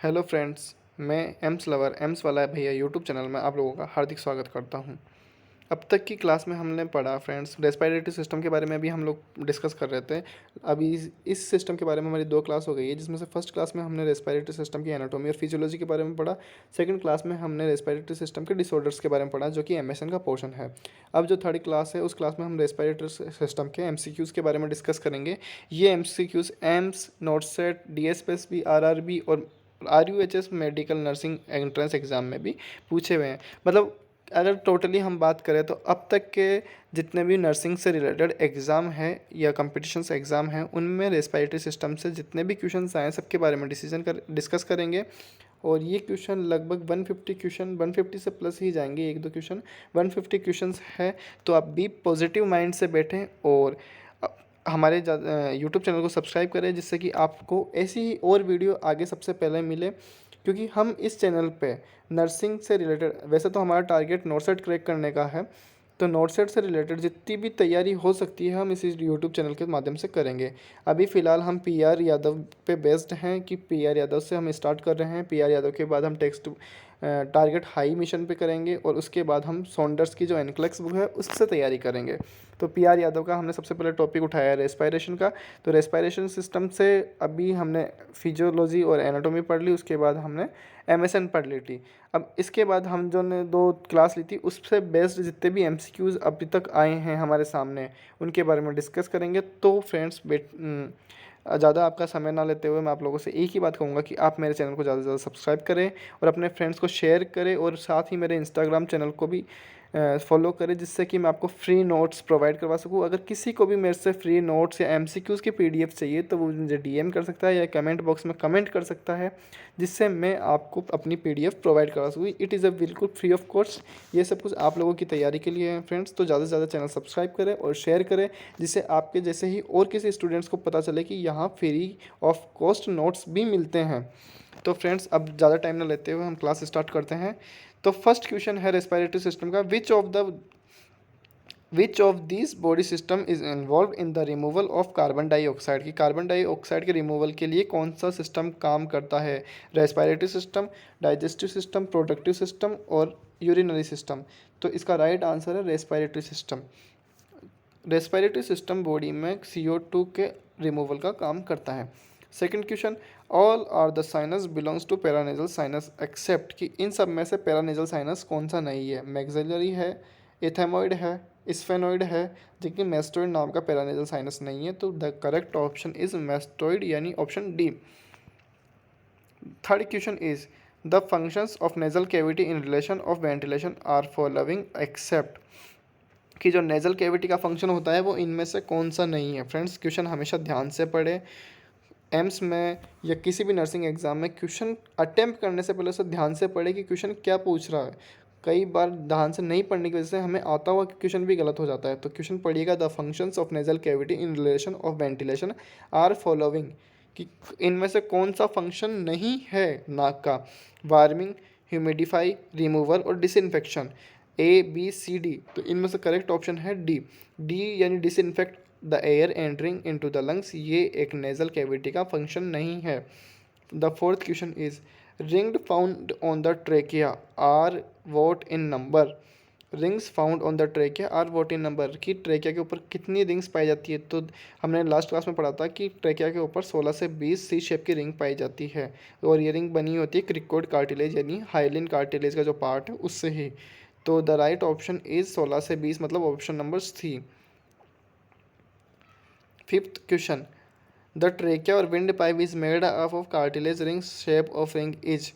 Hello friends, मैं AIIMS lover AIIMS वाला भैया यूट्यूब चैनल में आप लोगों का हार्दिक स्वागत करता हूं। अब तक की क्लास में हमने पढ़ा फ्रेंड्स, रेस्पिरेटरी सिस्टम के बारे में भी हम लोग डिस्कस कर रहे थे। अभी इस सिस्टम के बारे में हमारी 2 क्लास हो गई है, जिसमें से फर्स्ट क्लास में हमने रेस्पिरेटरी सिस्टम की एनाटॉमी और फिजियोलॉजी के बारे में पढ़ा। सेकंड क्लास में हमने रेस्पिरेटरी सिस्टम के डिसऑर्डर्स के बारे में पढ़ा, जो कि एमएसएन का पोर्शन है। अब जो थर्ड क्लास है, उस क्लास में हम रेस्पिरेटरी सिस्टम के एमसीक्यूज़ के बारे में डिस्कस करेंगे। ये एमसीक्यूज़ एम्स, नोटसेट, डीएसपीएसबी, आरआरबी और RUHS medical nursing entrance exam में भी पूछे हुए हैं। मतलब अगर टोटली हम बात करें तो अब तक के जितने भी नर्सिंग से रिलेटेड एग्ज़ाम हैं या कॉम्पिटिशन्स एग्ज़ाम हैं, उनमें रेस्पिरेटरी सिस्टम से जितने भी क्वेश्चंस आए सबके बारे में डिस्कस करेंगे। और ये क्वेश्चन लगभग 150 क्वेश्चन, 150 से प्लस ही जाएंगे, एक दो क्वेश्चन 150 क्वेश्चंस है। तो आप भी पॉजिटिव माइंड से बैठें और हमारे यूट्यूब चैनल को सब्सक्राइब करें, जिससे कि आपको ऐसी ही और वीडियो आगे सबसे पहले मिले। क्योंकि हम इस चैनल पे नर्सिंग से रिलेटेड, वैसे तो हमारा टारगेट नोटसेट क्रैक करने का है, तो नोटसेट से रिलेटेड जितनी भी तैयारी हो सकती है हम इसी यूट्यूब चैनल के माध्यम से करेंगे। अभी फ़िलहाल हम पीआर यादव पे बेस्ड हैं कि पीआर यादव से हम स्टार्ट कर रहे हैं। पीआर यादव के बाद हम टेक्स्ट टारगेट हाई मिशन पे करेंगे और उसके बाद हम सॉन्डर्स की जो एनक्लेक्स बुक है उससे तैयारी करेंगे। तो पीआर यादव का हमने सबसे पहले टॉपिक उठाया है रेस्पिरेशन का। तो रेस्पिरेशन सिस्टम से अभी हमने फिजियोलॉजी और एनाटॉमी पढ़ ली, उसके बाद हमने एमएसएन पढ़ ली थी। अब इसके बाद हम जो ने 2 क्लास ली थी उससे बेस्ड जितने भी एमसीक्यूज़ अभी तक आए हैं हमारे सामने, उनके बारे में डिस्कस करेंगे। तो फ्रेंड्स ज़्यादा आपका समय ना लेते हुए मैं आप लोगों से एक ही बात कहूँगा कि आप मेरे चैनल को ज़्यादा से ज़्यादा सब्सक्राइब करें और अपने फ्रेंड्स को शेयर करें, और साथ ही मेरे इंस्टाग्राम चैनल को भी फॉलो करें, जिससे कि मैं आपको फ्री नोट्स प्रोवाइड करवा सकूँ। अगर किसी को भी मेरे से फ्री नोट्स या एमसीक्यूज़ की पीडीएफ चाहिए तो वो मुझे डीएम कर सकता है या कमेंट बॉक्स में कमेंट कर सकता है, जिससे मैं आपको अपनी पीडीएफ प्रोवाइड करवा सकूँ। इट इज़ अ बिल्कुल फ्री ऑफ कॉस्ट। ये सब कुछ आप लोगों की तैयारी के लिए है फ्रेंड्स। तो ज़्यादा से ज़्यादा चैनल सब्सक्राइब करें और शेयर करें, जिससे आपके जैसे ही और किसी स्टूडेंट्स को पता चले कि यहाँ फ्री ऑफ कॉस्ट नोट्स भी मिलते हैं। तो फ्रेंड्स अब ज़्यादा टाइम ना लेते हुए हम क्लास स्टार्ट करते हैं। तो फर्स्ट क्वेश्चन है रेस्पिरेटरी सिस्टम का, which of this body system is involved in the removal of carbon dioxide. की कार्बन डाइऑक्साइड के रिमूवल के लिए कौन सा सिस्टम काम करता है? Respiratory system, digestive system, productive system और यूरिनरी सिस्टम। तो इसका राइट आंसर है respiratory system. Respiratory system body में CO2 के रिमूवल का काम करता है। Second question, all are the sinus belongs to paranasal sinus accept, कि इन सब में से पैरानेजल साइनस कौन सा नहीं है? मैक्सिलरी है, एथेमॉइड है, स्फेनॉइड है, लेकिन मेस्टोइड नाम का पैरानेजल साइनस नहीं है। तो the correct option is mastoid, यानी option D. Third question is the functions of nasal cavity in relation of ventilation are following except, कि जो नेजल कैविटी का फंक्शन होता है वो इनमें से कौन सा नहीं है? फ्रेंड्स क्वेश्चन हमेशा ध्यान से पढ़े। एम्स में या किसी भी नर्सिंग एग्जाम में क्वेश्चन अटेम्प्ट करने से पहले उसे ध्यान से पढ़े कि क्वेश्चन क्या पूछ रहा है। कई बार ध्यान से नहीं पढ़ने की वजह से हमें आता हुआ क्वेश्चन भी गलत हो जाता है। तो क्वेश्चन पढ़िएगा, the functions of nasal cavity in relation of ventilation are following, कि इनमें से कौन सा फंक्शन नहीं है नाक का? वार्मिंग, ह्यूमिडिफाई, रिमूवल और डिसइंफेक्शन। ABCD, तो इनमें से करेक्ट ऑप्शन है डी। डी यानी disinfect the air entering into the lungs, ये एक नेजल कैविटी का फंक्शन नहीं है। The fourth question is ringed found on the trachea are what in number. Rings found on the trachea are what in number, की trachea के ऊपर कितनी rings पाई जाती है? तो हमने लास्ट क्लास में पढ़ा था कि ट्रेकिया के ऊपर 16 से 20 सी शेप की रिंग पाई जाती है, और ये रिंग बनी होती है क्रिकोइड कार्टिलेज यानी हाइलिन कार्टिलेज का जो पार्ट है उससे ही। तो द राइट ऑप्शन इज 16 से 20, मतलब option number C. Fifth question, the trachea और wind pipe is made up of cartilage rings shape of ring is,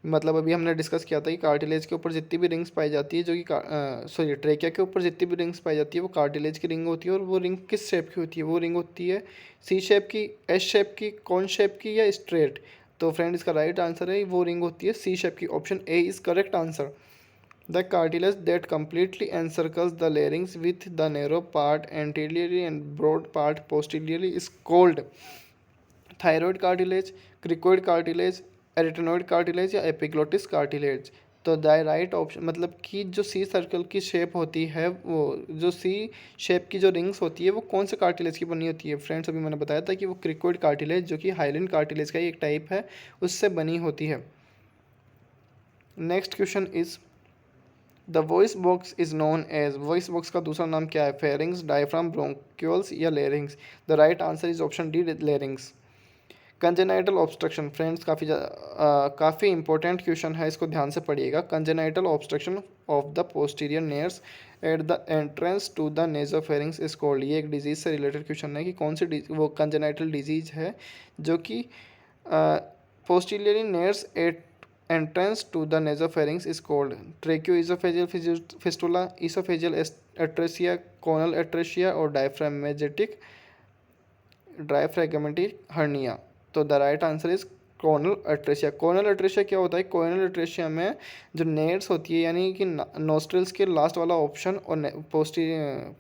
मतलब अभी हमने डिस्कस किया था कि कार्टिलेज के ऊपर जितनी भी रिंग्स पाई जाती है, जो कि सॉरी ट्रेकिया के ऊपर जितनी भी रिंग्स पाई जाती है वो कार्टिलेज की रिंग होती है। और वो रिंग किस शेप की होती है? वो रिंग होती है सी शेप की, एस शेप की, कौन शेप की या स्ट्रेट? तो फ्रेंड इसका राइट आंसर है वो रिंग होती है सी शेप की। Option A is correct answer. The cartilage that completely encircles the larynx with the narrow part anteriorly and broad part posteriorly is called thyroid cartilage, cricoid cartilage, arytenoid cartilage या epiglottis cartilage। तो the right option मतलब कि जो सी circle की shape होती है, वो जो सी शेप की जो रिंग्स होती है वो कौन से कार्टिलेज की बनी होती है फ्रेंड्स? अभी मैंने बताया था कि वो क्रिकोइड कार्टिलेज, जो कि हाइलिन कार्टिलेज का ही एक टाइप है, उससे बनी होती है। Next question is the voice box is known as, voice box का दूसरा नाम क्या है? फेरिंग्स, डायफ्राम, ब्रोंक्यूल्स या larynx? The right answer is option D, larynx. Congenital obstruction friends काफ़ी इंपॉर्टेंट क्वेश्चन है, इसको ध्यान से पढ़िएगा। Congenital obstruction of the posterior nares at the entrance to the nasopharynx is called, ये एक डिजीज से रिलेटेड क्वेश्चन है कि कौन सी वो कंजेनाइटल डिजीज है जो कि posterior nares at entrance to the nasopharynx is called? Tracheoesophageal fistula, oesophageal atresia, choanal atresia और डायफ्रैगमेटिक हर्निया? तो the right answer is choanal atresia. Choanal atresia क्या होता है? कोनल एट्रेसिया में जो नेड्स होती है, यानी कि नोस्ट्रल्स के लास्ट वाला ऑप्शन और पोस्टीरियर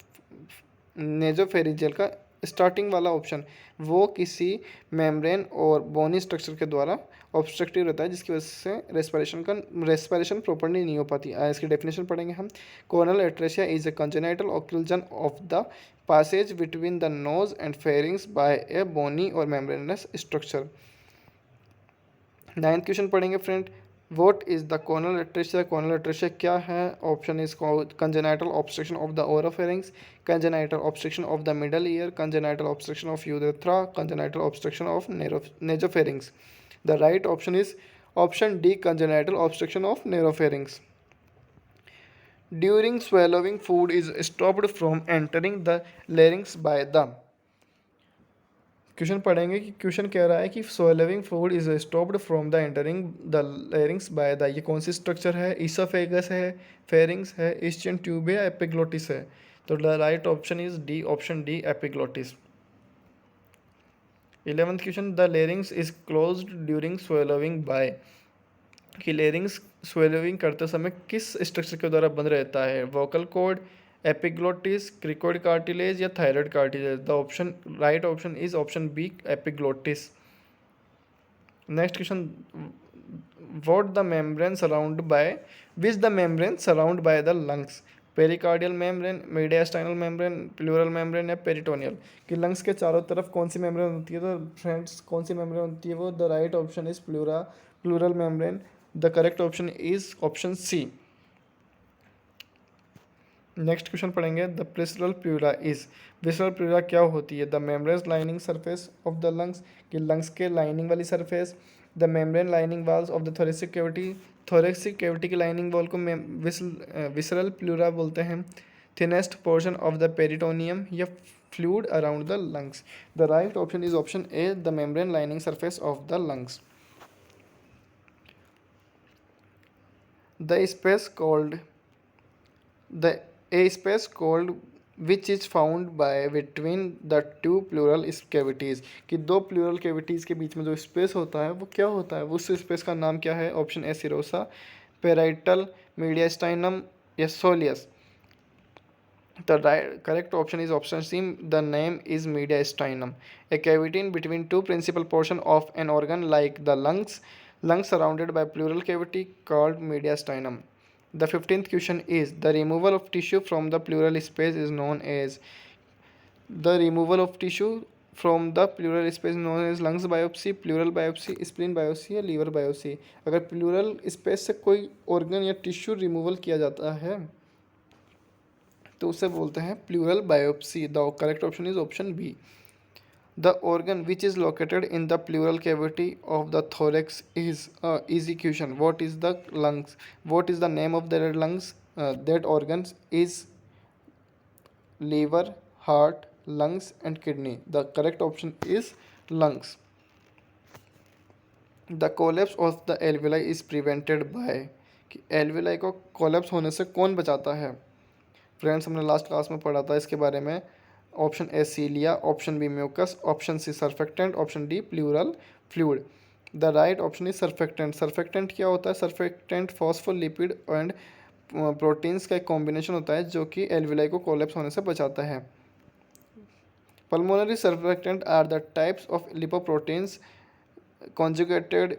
नेजोफेरिंजियल का स्टार्टिंग वाला ऑप्शन, वो किसी मेम्ब्रेन और बोनी स्ट्रक्चर के द्वारा ऑब्स्ट्रक्टिव रहता है, जिसकी वजह से रेस्पिरेशन प्रॉपर्ली नहीं हो पाती। इसकी डेफिनेशन पढ़ेंगे हम। Choanal atresia is a congenital occlusion of the passage between the nose and pharynx by a bony or membranous structure। Ninth question पढ़ेंगे friend. What is the cornel atresia? Cornel atresia क्या है? Option is congenital obstruction of the oropharynx, congenital obstruction of the middle ear, congenital obstruction of urethra, congenital obstruction of nasopharynx? The right option is option D, congenital obstruction of naropharynx। During swallowing, food is stopped from entering the larynx by the, question पढ़ेंगे कि question कह रहा है कि swallowing food is stopped from the entering the larynx by the, ये कौन सी structure है? इसोफेगस है, फेरिंग्स है, ischion ट्यूब है, एपिग्लोटिस है? तो the right option is D, option D, epiglottis. 11th question, the larynx is closed during swallowing by, कि लेरिंग्स स्वेलिंग करते समय किस स्ट्रक्चर के द्वारा बंद रहता है? Vocal cord, epiglottis, cricoid cartilage या thyroid cartilage? The option right option is option B, epiglottis. Next question, what the membrane surround by, which the membrane surround by the lungs? Pericardial membrane, mediastinal membrane, pleural membrane या peritoneal? कि lungs के चारों तरफ कौन सी membrane होती है? तो friends कौन सी मेम्ब्रेन होती है वो? The right option is pleural membrane. The correct option is option C. Next question पढ़ेंगे, the visceral pleura is, visceral pleura क्या होती है? The membrane lining surface of the lungs, कि लंग्स के लाइनिंग वाली surface. The membrane lining walls of the thoracic cavity, thoracic cavity की lining wall को visceral pleura बोलते हैं। Thinnest portion of the peritoneum या fluid around the lungs? The right option is option A, the membrane lining surface of the lungs. The space called the a space called which is found by between the two pleural cavities, कि दो plural cavities के बीच में जो space होता है वो क्या होता है? उस स्पेस का नाम क्या है? ऑप्शन ए सिरोसा, पेराइटल, मीडियास्टाइनम या soleus? The correct option is option C. The name is mediastinum, a cavity in between two principal portions of an organ like the lungs surrounded by pleural cavity called mediastinum. The 15th question is the removal of tissue from the pleural space is known as, the removal of tissue from the pleural space known as lungs biopsy, pleural biopsy, spleen biopsy या liver biopsy? अगर pleural space से कोई organ या tissue removal किया जाता है तो उसे बोलते हैं pleural biopsy. The correct option is option B. The organ which is located in the pleural cavity of the thorax is, easy question, what is the lungs, what is the name of the lungs? That organ is liver, heart, lungs and kidney? The correct option is lungs. The collapse of the alveoli is prevented by, कि alveoli को collapse होने से कौन बचाता है? Friends हमने last class में पढ़ा था इसके बारे में। Option A cilia, option B mucus, option C surfactant, option D pleural fluid? The right option is surfactant. Surfactant क्या होता है? सर्फेक्टेंट फॉस्फोलिपिड एंड प्रोटीन्स का एक कॉम्बिनेशन होता है जो कि एल्वेलाई को कोलैप्स होने से बचाता है। Pulmonary surfactants are the types of lipoproteins conjugated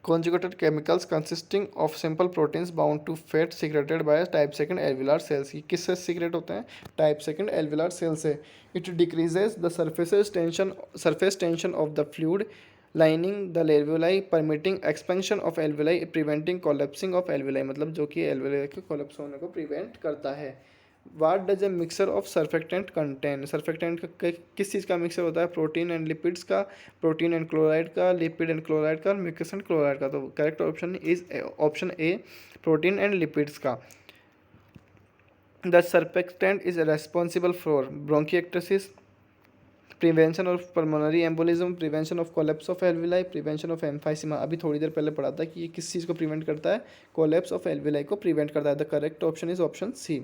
conjugated chemicals consisting of simple proteins bound to fat secreted by type second alveolar cells. ये किससे secret होते हैं? type second alveolar cells से. It decreases the surface tension of the fluid lining the alveoli, permitting expansion of alveoli, preventing collapsing of alveoli. मतलब जो कि alveoli के collapse होने को prevent करता है. What does a mixture of surfactant contain? Surfactant का किस चीज़ का मिक्सर होता है? प्रोटीन एंड लिपिड्स का, प्रोटीन एंड क्लोराइड का, लिपिड एंड क्लोराइड का, म्यूकस एंड क्लोराइड का. तो correct option is option A, protein and lipids का. The surfactant is responsible for bronchiectasis, prevention of pulmonary embolism, prevention of collapse of alveoli, prevention of emphysema. अभी थोड़ी देर पहले पढ़ा था कि ये किस चीज़ को प्रिवेंट करता है? कोलेप्स ऑफ एल्विलाई को प्रिवेंट करता है. The correct option is option C.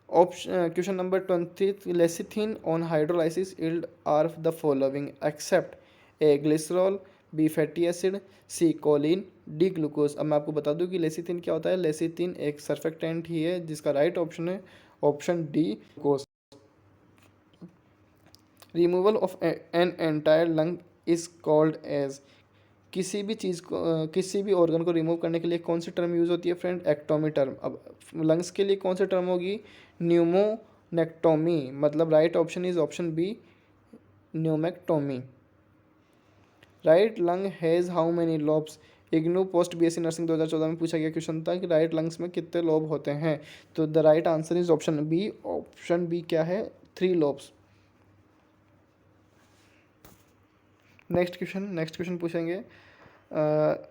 Question number 20. Lecithin on hydrolysis yield are the following except A. Glycerol, B. Fatty acid, C. choline, D. Glucose. अब मैं आपको बता दूं कि लेसिथिन क्या होता है. लेसिथिन एक सर्फेक्टेंट ही है जिसका राइट ऑप्शन है option D, glucose. Removal of an entire lung is called as. किसी भी चीज़ को किसी भी ऑर्गन को रिमूव करने के लिए कौन सी टर्म यूज़ होती है फ्रेंड? Ectomy term. अब लंग्स के लिए कौन सी टर्म होगी? न्यूमोनेक्टोमी. मतलब right option is option B, pneumectomy. Right lung has how many lobes? IGNOU post BSc nursing 2014 में पूछा गया क्वेश्चन था कि राइट लंग्स में कितने लोब होते हैं. तो the right answer is option B. Option B क्या है? 3 लॉब्स. नेक्स्ट क्वेश्चन पूछेंगे.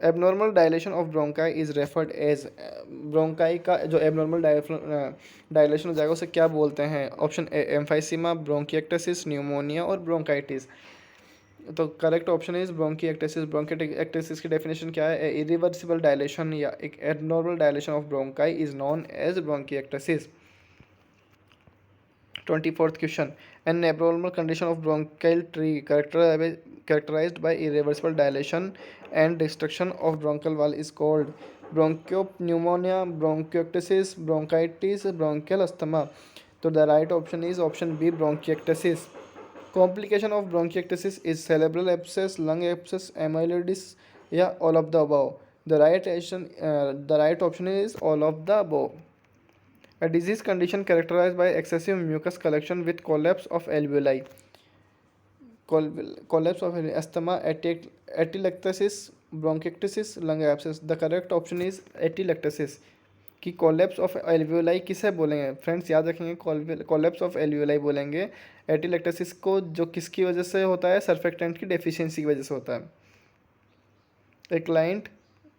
Abnormal dilation of bronchi is referred as. Bronchi का जो एबनॉर्मल डायलेशन हो जाएगा उसे क्या बोलते हैं? Option A, emphysema, bronchiectasis, pneumonia और ब्रोंकाइटिस. तो correct option is bronchiectasis. Bronchiectasis की डेफिनेशन क्या है? इरिवर्सिबल डायलेशन या एक abnormal dilation of bronchi is known as bronchiectasis. 24th question. An abnormal condition of bronchial tree characterized by irreversible dilation and destruction of bronchial wall is called bronchopneumonia, bronchiectasis, bronchitis, bronchial asthma. So the right option is option B, bronchiectasis. Complication of bronchiectasis is cerebral abscess, lung abscess, amyloidosis, yeah, all of the above. The right option is all of the above. A disease condition characterized by excessive mucus collection with collapse of alveoli. Collapse of asthma, atelectasis, bronchiectasis, lung abscess. The correct option is atelectasis. कि collapse of alveoli किसे बोलेंगे friends? याद रखेंगे, collapse of alveoli बोलेंगे एटिलेक्टेसिस को, जो किसकी वजह से होता है? सर्फेक्टेंट की डेफिशिएंसी की वजह से होता है. ए क्लाइंट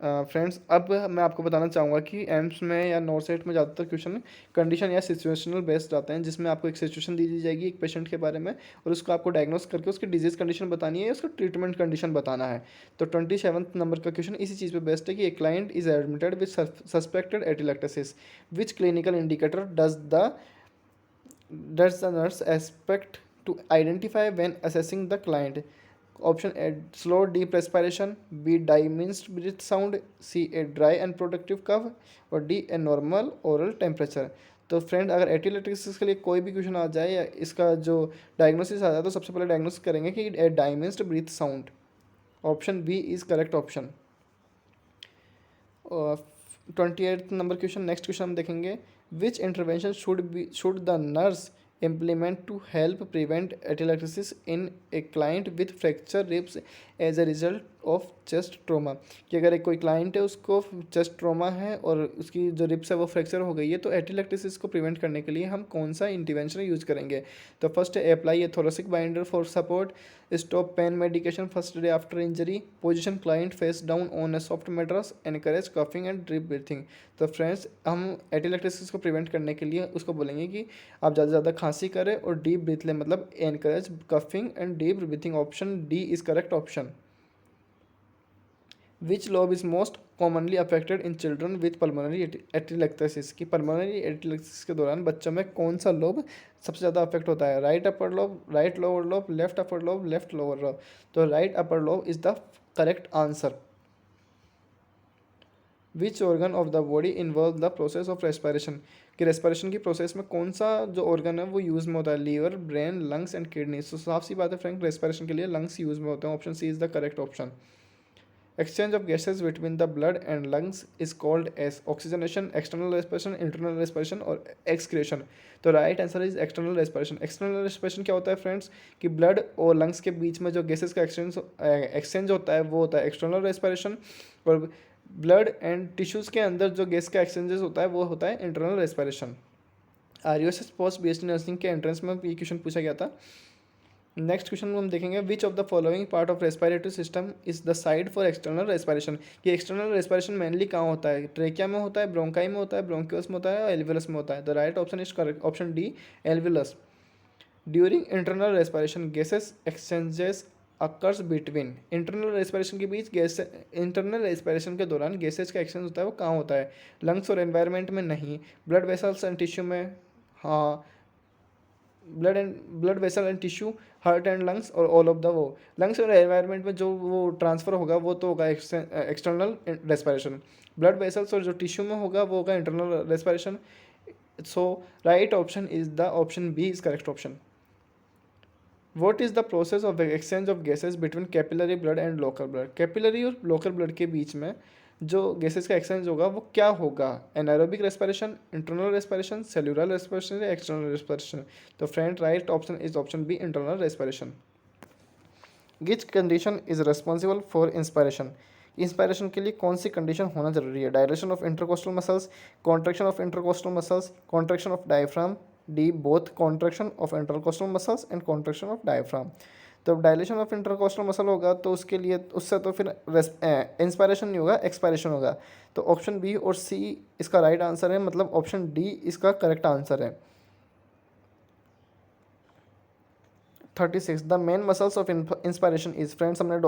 फ्रेंड्स, अब मैं आपको बताना चाहूँगा कि एम्स में या नॉर्थ सेट में ज़्यादातर क्वेश्चन कंडीशन या सिचुएशनल बेस्ड आते हैं, जिसमें आपको एक सिचुएशन दी जाएगी एक पेशेंट के बारे में और उसको आपको डायग्नोस करके उसकी डिजीज़ कंडीशन बतानी है या उसका ट्रीटमेंट कंडीशन बताना है. तो 27th नंबर का क्वेश्चन इसी चीज़ पे बेस्ट है कि a client is admitted with suspected atelectasis. Which clinical indicator does the nurse expect to identify when assessing the client? Option A, slow deep respiration, B diminished breath sound, C a dry and productive cough और D a normal oral temperature. तो friend अगर atelectasis के लिए कोई भी question आ जाए या इसका जो डायग्नोसिस आ जाए तो सबसे पहले डायग्नोसिस करेंगे कि a diminished breath sound. Option B is correct option. 28th number question. Next question हम देखेंगे. Which intervention should the nurse implement to help prevent atelectasis in a client with fracture ribs as a result of chest trauma? कि अगर एक कोई client है उसको chest trauma है और उसकी जो रिब्स है वो फ्रैक्चर हो गई है, तो एटिलेक्टेसिस को प्रिवेंट करने के लिए हम कौन सा इंटरवेंशन यूज करेंगे? तो फर्स्ट है apply a thoracic binder for support, stop pain medication first day after injury, position client face down on a soft mattress, encourage coughing and deep breathing. तो फ्रेंड्स हम एटिलेक्टेसिस को prevent करने के लिए उसको बोलेंगे कि आप ज़्यादा से ज़्यादा खांसी करें और डीप ब्रीथ लें, मतलब encourage coughing and deep breathing. Option D is correct option. Which lobe is most commonly affected in children with pulmonary atelectasis? की पल्मोनरी एटिलेक्टेसिस के दौरान बच्चों में कौन सा लोब सबसे ज़्यादा अफेक्ट होता है? Right upper lobe, right lower lobe, left upper lobe, left lower lobe. तो right upper lobe is the correct answer. Which organ of the body involve the process of respiration? कि respiration की process में कौन सा जो organ है वो use में होता है? Liver, brain, lungs and kidney. तो साफ सी बात है फ्रेंड, रेस्पिरेशन के लिए लंग्स यूज़ में होते हैं. Option C is the correct option. Exchange of gases between the blood and lungs is called as oxygenation, external respiration, internal respiration और excretion. तो right answer is external respiration. External respiration क्या होता है friends कि blood और lungs के बीच में जो गैसेस का एक्सचेंज होता है वो होता है एक्सटर्नल रेस्पिरेशन. और ब्लड एंड टिश्यूज़ के अंदर जो गैस का एक्सचेंजेस होता है वो होता है internal respiration. RUSS post BSc nursing के एंट्रेंस में ये क्वेश्चन पूछा गया था. नेक्स्ट क्वेश्चन में हम देखेंगे विच of the following part of respiratory system is the side for external respiration. ये एक्सटर्नल रेस्पिरेशन मेनली कहाँ होता है? ट्रेकिया में होता है, ब्रोंकाई में होता है, ब्रोंकियस में होता है और एल्वियलस में होता है. The right option is correct option D, alveolus. During internal respiration gases exchanges occurs between. Internal respiration के बीच गैस, इंटरनल रेस्पिरेशन के दौरान गैसेज का एक्सचेंज होता है वो कहाँ होता है? लंग्स और एनवायरनमेंट में नहीं. ब्लड वेसल्स एंड टिश्यू में हाँ. Blood vessel and tissue, heart and lungs और ऑल ऑफ द वो. लंग्स और एनवायरनमेंट में जो वो ट्रांसफ़र होगा वो तो होगा एक्सटर्नल रेस्पिरेशन. ब्लड वेसल्स और जो टिश्यू में होगा वो होगा internal respiration. So right option is the option B is correct option. What is the process of exchange of gases between capillary blood and local blood. Capillary और local blood के बीच में जो गैसेस का एक्सचेंज होगा वो क्या होगा? Anaerobic respiration, internal respiration, cellular respiration या एक्सटर्नल रेस्पिरेशन. तो friend right option is option B, internal respiration. Which condition is responsible for inspiration. Inspiration के लिए कौन सी कंडीशन होना जरूरी है? Dilation of intercostal muscles, contraction of intercostal muscles, contraction of diaphragm. D both contraction of intercostal muscles and contraction of diaphragm. तो dilation of intercostal muscle होगा तो उसके लिए उससे तो फिर इंस्पायरेशन नहीं होगा, एक्सपायरेशन होगा. तो ऑप्शन बी और सी इसका राइट आंसर है, मतलब ऑप्शन डी इसका करेक्ट आंसर है. 36 the main muscles of inspiration is. Friends हमने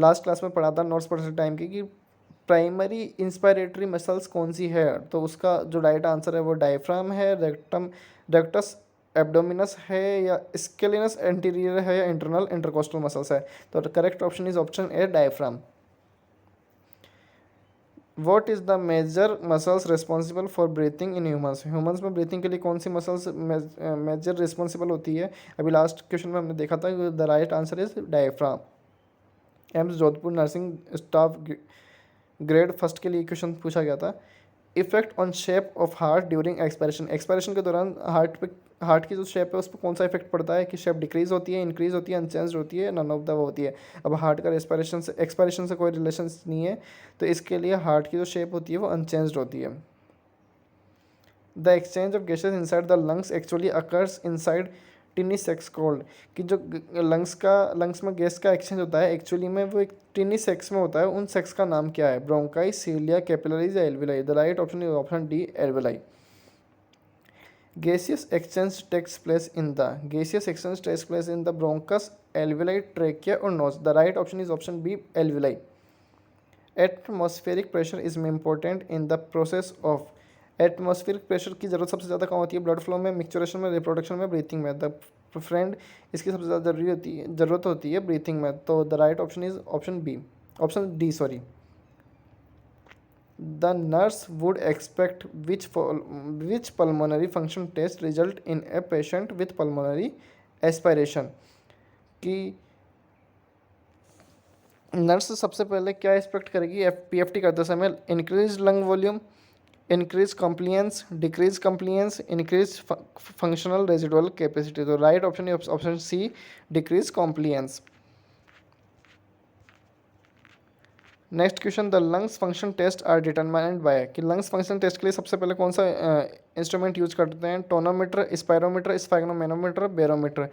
लास्ट क्लास में पढ़ा था नोट्स पढ़ते टाइम की कि प्राइमरी इंस्पायरेटरी मसल्स कौन सी है. तो उसका जो राइट आंसर है वो डायफ्राम है, रेक्टस एब्डोमिनस है या स्केलिनस एंटीरियर है या इंटरनल इंटरकोस्टल मसल्स है. तो correct option is option A, diaphragm. What is the major muscles responsible for breathing in humans. Humans में ब्रीथिंग के लिए कौन सी मसल्स मेजर रिस्पॉन्सिबल होती है? अभी लास्ट क्वेश्चन में हमने देखा था. The right answer is diaphragm. AIIMS Jodhpur nursing staff grade first के लिए क्वेश्चन पूछा गया था. Effect on shape of heart during expiration. Expiration के दौरान हार्ट की जो शेप है उस पर कौन सा इफेक्ट पड़ता है? कि शेप डिक्रीज होती है, इंक्रीज होती है, अनचेंज होती है, नन ऑफ द वो होती है. अब हार्ट का एक्सपायरेशन से कोई रिलेशन नहीं है तो इसके लिए हार्ट की जो शेप होती है वो अनचेंज होती है. The exchange of gases inside the lungs actually occurs inside टिनी sex cold. कि जो लंग्स में गैस का एक्सचेंज होता है एक्चुअली में वो एक टिनी सेक्स में होता है. उन सेक्स का नाम क्या है? ब्रोंकाई, सीलिया, कैपिलरीज या alveoli. The right option is option D, alveoli. Gaseous exchange takes place in the bronchus, alveoli, trachea or nose. The right option is option B, alveoli. Atmospheric pressure is important in the process of. Atmospheric pressure की ज़रूरत सबसे ज़्यादा कहाँ होती है? Blood flow में, मिक्सचरेशन में, reproduction में, ब्रीथिंग में. द फ्रेंड इसकी सबसे ज़्यादा ज़रूरत होती है ब्रीथिंग में. तो the right option is option B, option D sorry. The nurse would expect which pulmonary function test result in a patient with pulmonary aspiration. कि नर्स सबसे पहले क्या एक्सपेक्ट करेगी पीएफटी करते समय? Increase lung volume, increase compliance, decrease compliance, increase functional residual capacity. तो right option है option C, decrease compliance. Next question, the lungs function test are determined by. कि लंग्स फंक्शन टेस्ट के लिए सबसे पहले कौन सा इंस्ट्रूमेंट यूज करते हैं? Tonometer, spirometer, sphygmomanometer, barometer.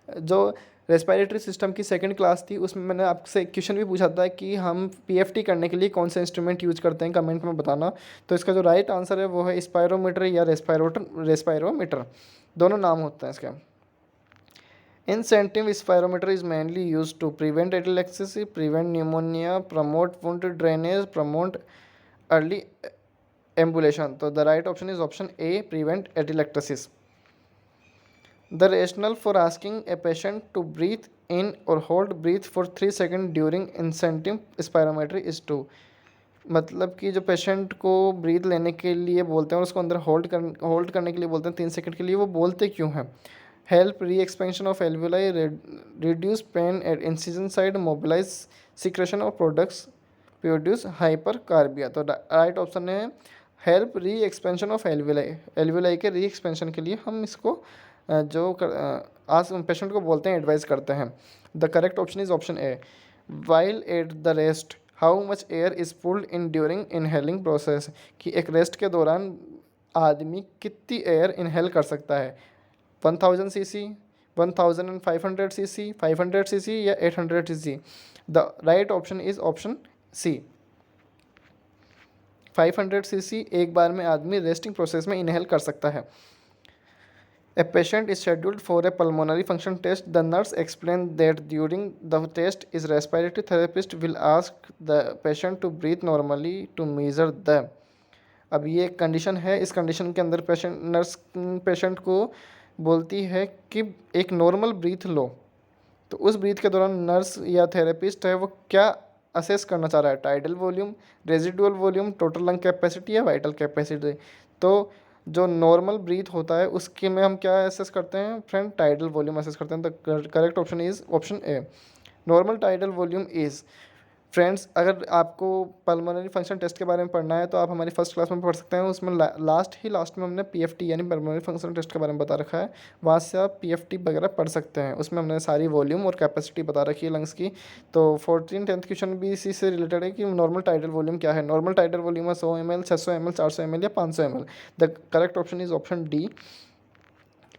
जो रेस्पिरेटरी सिस्टम की सेकंड क्लास थी उसमें मैंने आपसे एक क्वेश्चन भी पूछा था कि हम पीएफटी करने के लिए कौन सा इंस्ट्रूमेंट यूज करते हैं, कमेंट में बताना. तो इसका जो राइट आंसर है वो है स्पायरोमीटर या रेस्पायरोमीटर. दोनों नाम होते हैं इसके. Incentive spirometer is mainly used to prevent atelectasis, prevent pneumonia, promote wound drainage, promote early ambulation. So the right option is option A, prevent atelectasis. The rationale for asking a patient to breathe in or hold breath for 3 seconds during incentive spirometry is to. मतलब कि जो patient को breathe लेने के लिए बोलते हैं और उसको अंदर होल्ड करने के लिए बोलते हैं 3 सेकंड के लिए, वो बोलते क्यों हैं? help re-expansion of alveoli, reduce pain at incision site, mobilize secretion of products, produce hypercarbia. तो राइट ऑप्शन है help re expansion of alveoli. Alveoli के री एक्सपेंशन के लिए हम इसको जो आज पेशेंट को बोलते हैं, एडवाइस करते हैं। The correct option is option A. While at the rest how much air is pulled in during inhaling process, कि एक रेस्ट के दौरान आदमी कितनी एयर इनहेल कर सकता है, 1000 सीसी, 1500 सीसी, 500 सीसी या 800 CC. The right option is option C, 500 CC एक बार में आदमी रेस्टिंग प्रोसेस में इनहेल कर सकता है। A patient is scheduled for a pulmonary function test, the nurse explain that during the test is respiratory therapist will ask the patient to breathe normally to measure the. अब ये एक condition है, इस condition के अंदर nurse patient को बोलती है कि एक नॉर्मल ब्रीथ लो, तो उस ब्रीथ के दौरान नर्स या थेरेपिस्ट है वो क्या असेस करना चाह रहा है, tidal volume, residual volume, total lung capacity या वाइटल कैपेसिटी। तो जो नॉर्मल ब्रीथ होता है उसके में हम क्या असेस करते हैं फ्रेंड, टाइडल वॉल्यूम असेस करते हैं। The correct option is option A, normal tidal volume is. Friends, अगर आपको पल्मोनरी फंक्शन टेस्ट के बारे में पढ़ना है तो आप हमारी फर्स्ट क्लास में पढ़ सकते हैं, उसमें लास्ट में हमने पीएफटी यानी पल्मोनरी फंक्शन टेस्ट के बारे में बता रखा है, वहाँ से आप पीएफटी वगैरह पढ़ सकते हैं। उसमें हमने सारी वॉल्यूम और कैपेसिटी बता रखी है लंग्स की। तो 10th क्वेश्चन भी इसी से रिलेटेड है कि नॉर्मल टाइडल वॉल्यूम क्या है। नॉर्मल टाइडल वॉल्यूम है 100 ml, 600 ml, 400 ml या 500 ml। The correct option is option D,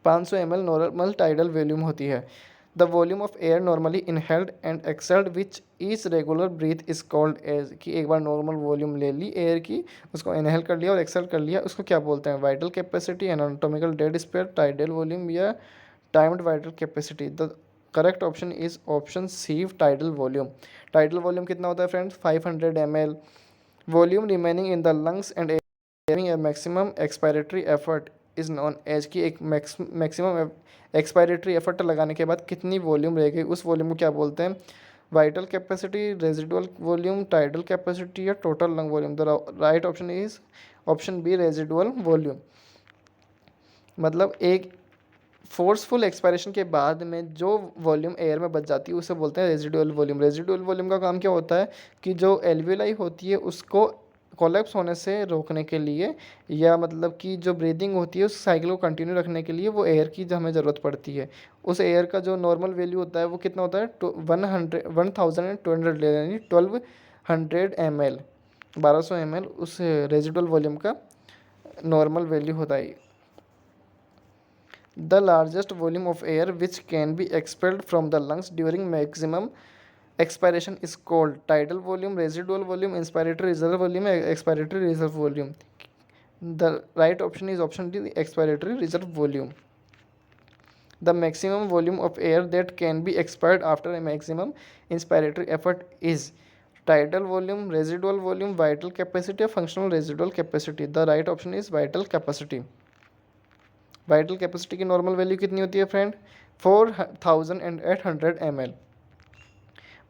500 ml normal tidal volume होती है। The volume of air normally inhaled and exhaled which each regular breath is called as, कि एक बार normal volume ले ली air की, उसको inhale कर लिया और एक्सहेल कर लिया, उसको क्या बोलते हैं, vital capacity, anatomical dead space, tidal volume या timed vital capacity. The correct option is option C, tidal volume. Tidal volume कितना होता है friends, 500 ml। Volume remaining in the lungs and having a maximum expiratory effort is known as, कि एक maximum expiratory effort लगाने के बाद कितनी volume रह गई, उस वॉल्यूम को क्या बोलते हैं, vital capacity, residual volume, tidal capacity या total lung volume. The right option is option B, residual volume. मतलब एक फोर्सफुल एक्सपायरेशन के बाद में जो वॉल्यूम एयर में बच जाती है उसे बोलते हैं रेजिडुअल वॉल्यूम। रेजिडुअल वॉल्यूम का काम क्या होता है कि जो एल्वियोलाई होती है उसको कोलैप्स होने से रोकने के लिए, या मतलब कि जो ब्रीदिंग होती है उस साइकिल को कंटिन्यू रखने के लिए वो एयर की जो हमें ज़रूरत पड़ती है। उस एयर का जो नॉर्मल वैल्यू होता है वो कितना होता है, 1200 यानी 1200 ml, 1200 ml उस रेजिडुअल वॉल्यूम का नॉर्मल वैल्यू होता है। The largest volume of air which can be expelled from the lungs during maximum expiration is called tidal volume, residual volume, inspiratory reserve volume, expiratory reserve volume. The right option is option D, the expiratory reserve volume. The maximum volume of air that can be expired after a maximum inspiratory effort is tidal volume, residual volume, vital capacity or functional residual capacity. The right option is vital capacity. vital capacity की normal value कितनी होती है friend, 4800 ml.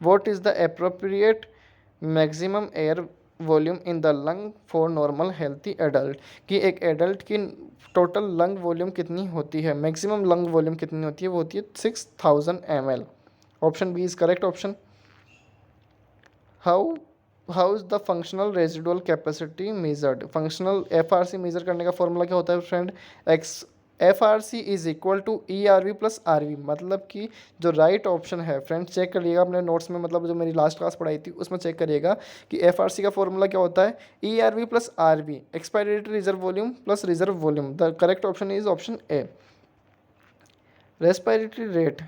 What is the appropriate maximum air volume in the lung for normal healthy adult, कि एक adult की total lung volume कितनी होती है, मैक्सिमम लंग वॉल्यूम कितनी होती है, वो होती है 6000 ml। Option B is correct option. How how is the functional residual capacity measured, functional FRC measure करने का फॉर्मूला क्या होता है friend, X FRC is equal to ERV plus RV. मतलब कि जो राइट ऑप्शन है फ्रेंड्स, चेक करिएगा अपने नोट्स में, मतलब जो मेरी लास्ट क्लास पढ़ाई थी उसमें चेक करिएगा कि एफआरसी का फॉर्मूला क्या होता है, ERV plus RV, expiratory reserve volume plus reserve volume. The correct option is option A, respiratory rate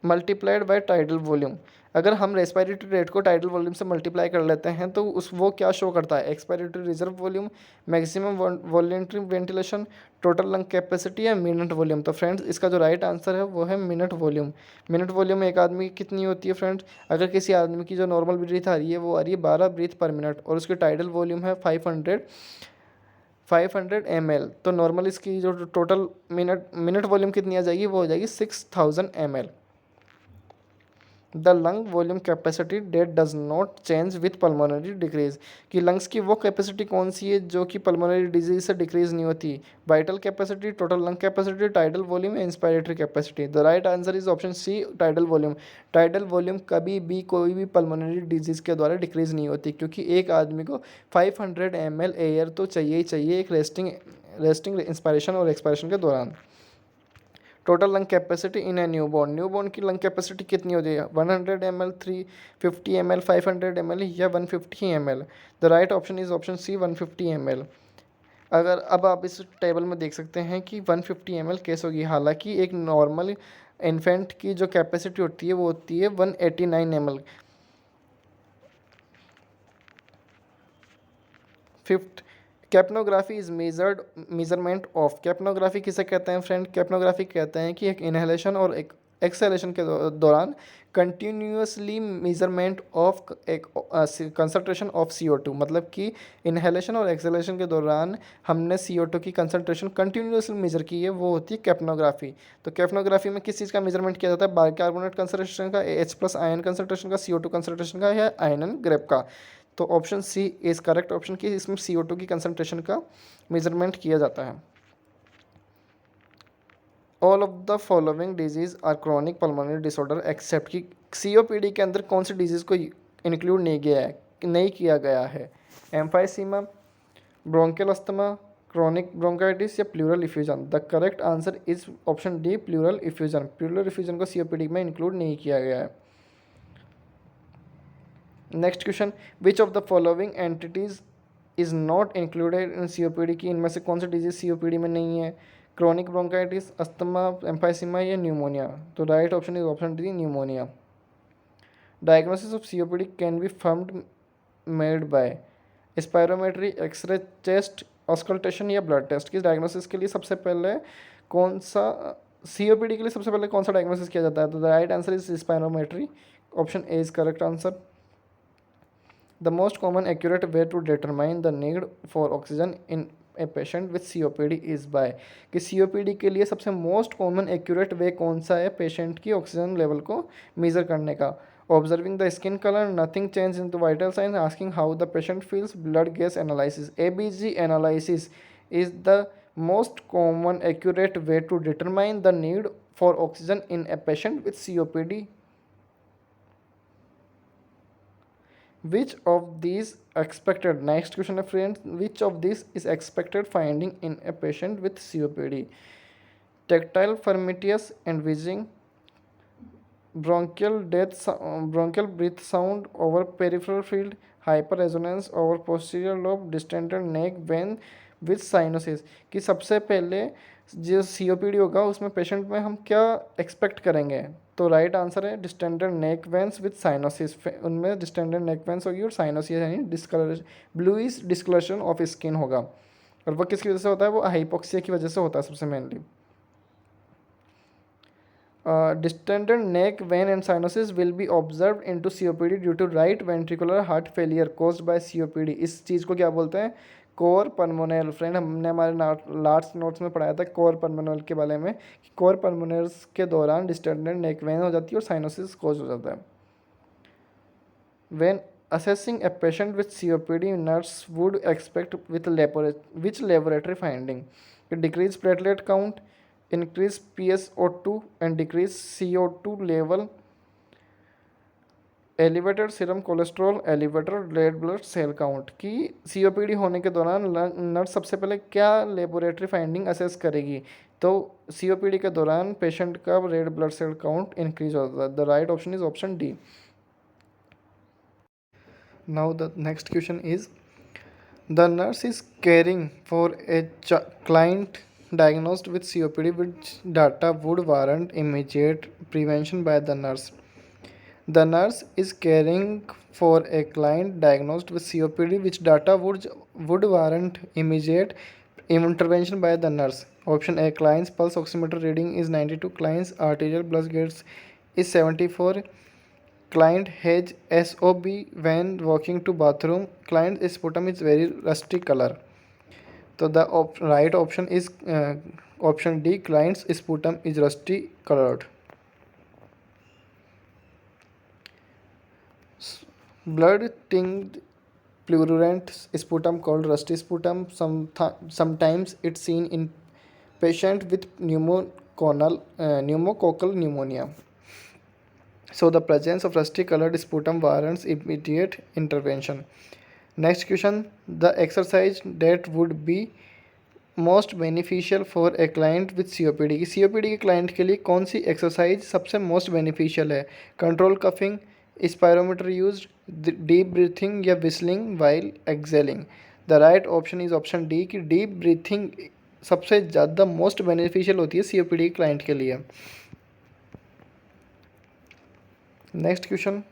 multiplied by tidal volume. अगर हम रेस्पिरेटरी रेट को टाइडल वॉल्यूम से मल्टीप्लाई कर लेते हैं तो उस वो क्या शो करता है, expiratory reserve volume, maximum voluntary ventilation, total lung capacity या मिनट वॉल्यूम। तो फ्रेंड्स इसका जो राइट आंसर है वो है मिनट वॉल्यूम। मिनट वॉल्यूम एक आदमी की कितनी होती है फ्रेंड्स, अगर किसी आदमी की जो नॉर्मल ब्रीथ आ रही है वो आ रही है 12 ब्रीथ पर मिनट और उसकी टाइडल वॉल्यूम है 500 ml, तो नॉर्मल इसकी जो टोटल मिनट वॉल्यूम कितनी आ जाएगी, वो हो जाएगी 6000 ml। The lung volume capacity date does not change with pulmonary decrease, कि लंग्स की वो कैपेसिटी कौन सी है जो कि पल्मोनरी डिजीज से डिक्रीज नहीं होती? Vital capacity, total lung capacity, tidal volume या inspiratory capacity. The right answer is option C, tidal volume. Tidal volume कभी भी कोई भी पल्मोनरी डिजीज के द्वारा डिक्रीज नहीं होती, क्योंकि एक आदमी को 500 ml एयर तो चाहिए ही चाहिए एक रेस्टिंग इंस्पायरेशन और एक्सपायरेशन के दौरान। Total lung capacity in A newborn, newborn की लंग कैपेसिटी कितनी होती है? 100 ml, 350 ml, 500 ml या 150 ml? The right option is option C, 150 ml। अगर अब आप इस टेबल में देख सकते हैं कि 150 ml केस होगी, हालांकि एक नॉर्मल इन्फेंट की जो कैपेसिटी होती है वो होती है 189 ml। Fifth, capnography is measurement of, capnography किसे कहते हैं फ्रेंड? कैप्नोग्राफी कहते हैं कि एक इनहेलेशन और एक एक्सहेलेशन के दौरान कंटिन्यूसली मेजरमेंट ऑफ एक कंसंट्रेशन ऑफ CO2, मतलब कि इनहेलेशन और एक्सहेलेशन के दौरान हमने CO2 की कंसंट्रेशन कंटिन्यूसली मेजर की है, वो होती है कैप्नोग्राफी। तो कैप्नोग्राफी में किस चीज़ का मेजरमेंट किया जाता है? बाइकार्बोनेट कंसंट्रेशन का, H+ आयन कंसंट्रेशन का, CO2 कंसंट्रेशन का या आयन ग्रेप का। तो option C is correct option, की इसमें CO2 की कंसंट्रेशन का मेजरमेंट किया जाता है। All of the following disease are chronic pulmonary disorder except, कि COPD के अंदर कौन सी डिजीज को इंक्लूड नहीं किया गया है? Emphysema, bronchial asthma, chronic bronchitis या pleural effusion. The correct answer is option D, pleural effusion. Pleural effusion को COPD में इंक्लूड नहीं किया गया है। Next question, which of the following entities is not included in COPD, की इनमें से कौन सी डिजीज COPD में नहीं है? क्रॉनिक ब्रोंकाइटिस, अस्थमा, एम्फाइसीमा या न्यूमोनिया। तो right option is option D, pneumonia. Diagnosis of COPD can be firmed made by spirometry, X-ray, chest auscultation या ब्लड टेस्ट। किस डायग्नोसिस के लिए सबसे पहले कौन सा COPD के लिए सबसे पहले कौन सा डायग्नोसिस किया जाता है? तो the right answer is spirometry, option A is correct answer. The most common accurate way to determine the need for oxygen in a patient with COPD is by, कि COPD के लिए सबसे मोस्ट कॉमन एक्यूरेट वे कौन सा है patient की oxygen level को measure करने का? Observing the skin colour, nothing change in the vital sign, asking how the patient feels, blood gas analysis. ABG analysis is the most common accurate way to determine the need for oxygen in a patient with COPD. Which of these expected, next question है friends, which of these is expected finding in a patient with COPD? Tactile firmitious and wheezing, bronchial breath sound over peripheral field, hyperresonance over posterior lobe, distended neck vein with cyanosis। कि सबसे पहले जो COPD होगा उसमें patient में हम क्या expect करेंगे? तो राइट आंसर है distended neck veins with cyanosis. उनमें डिस्टेंडेड नेक वेंस होगी और साइनोसिस यानी discolour bluish discolouration of skin होगा। और वो किसकी वजह से होता है? वो हाइपोक्सिया की वजह से होता है सबसे mainly. Distended neck vein and sinuses will be observed into COPD due to right ventricular heart failure caused by COPD। इस चीज़ को क्या बोलते हैं? कोर पल्मोनल। फ्रेंड हमने हमारे लास्ट नोट्स में पढ़ाया था कोर पल्मोनल के बारे में, कोर पल्मोनल्स के दौरान डिस्टेंडेड नेक वेन हो जाती है और साइनोसिस कॉज हो जाता है। When assessing a patient with COPD, nurse would expect with which laboratory finding? Decrease platelet count, increase PSO2 and decrease CO2 level, elevated serum cholesterol, elevated red blood cell count. की COPD होने के दौरान nurse सबसे पहले क्या laboratory finding assess करेगी? तो COPD के दौरान पेशेंट का red blood cell count increase होता है। The right option is option D. Now the next question is, the nurse is caring for a client diagnosed with COPD, which data would warrant immediate prevention by the nurse? The nurse is caring for a client diagnosed with COPD, which data would warrant immediate intervention by the nurse. Option A, client's pulse oximeter reading is 92, client's arterial blood gas is 74, client has SOB when walking to bathroom, client's sputum is very rusty color. So the right option is option D, client's sputum is rusty colored. blood tinged plurulent sputum called rusty sputum. Sometimes it's seen in patient with pneumococcal pneumonia. So the presence of rusty colored sputum warrants immediate intervention. Next question, the exercise that would be most beneficial for a client with COPD के client के लिए कौन सी exercise सबसे most beneficial है? Control coughing, spirometer use, deep breathing या whistling while exhaling? The right option is option D कि deep breathing सबसे ज़्यादा मोस्ट बेनिफिशियल होती है सीओपीडी के क्लाइंट के लिए। Next question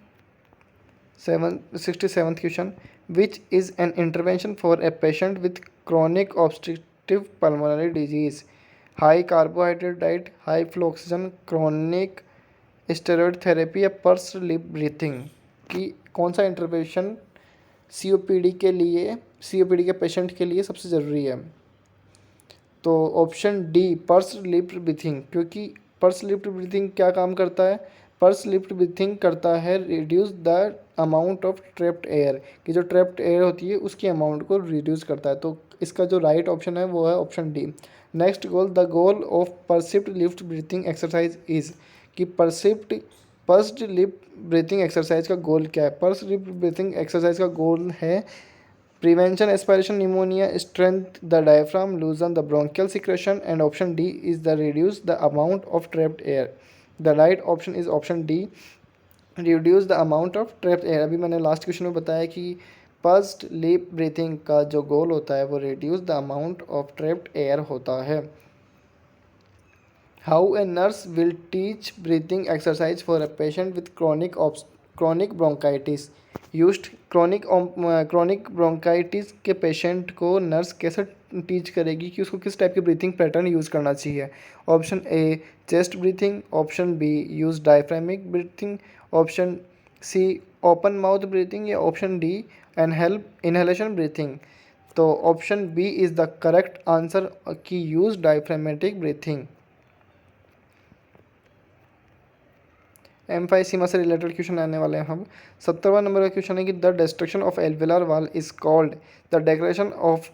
67th question, which is an intervention for a patient with chronic obstructive pulmonary disease? High carbohydrate diet, high flow oxygen, chronic steroid therapy या purse lip breathing? की कौन सा intervention COPD के patient के लिए सबसे ज़रूरी है? तो option D purse lip breathing, क्योंकि पर्स लिप ब्रीथिंग क्या काम करता है? पर्स लिप ब्रीथिंग करता है reduce the amount of trapped air, कि जो ट्रैप्ड एयर होती है उसकी अमाउंट को रिड्यूस करता है। तो इसका जो राइट ऑप्शन है वो है option D. Next goal, the goal of pursed lip breathing exercise is, कि पर्स्ड लिप ब्रीथिंग एक्सरसाइज का गोल क्या है? पर्स लिप ब्रीथिंग एक्सरसाइज का गोल है prevention aspiration pneumonia, strength the diaphragm, लूजन the bronchial secretion, and option D is the reduce the amount of trapped air. The right option is option D, reduce the amount of trapped air. अभी मैंने last question में बताया कि pursed lip breathing का जो गोल होता है वो reduce the amount of trapped air होता है। How a nurse will teach breathing exercise for a patient with chronic bronchitis used? Chronic bronchitis के पेशेंट को नर्स कैसे टीच करेगी कि उसको किस टाइप की ब्रीथिंग पैटर्न यूज़ करना चाहिए? Option A chest breathing, option B use diaphragmatic breathing, option C open mouth breathing या ऑप्शन डी इनहेलेशन ब्रीथिंग? तो option B is the correct answer की यूज डायफ्रामेटिक ब्रीथिंग। एम्फाइसीमा से related question आने वाले हैं हम। 70वां नंबर का question है कि the destruction of alveolar wall is called, the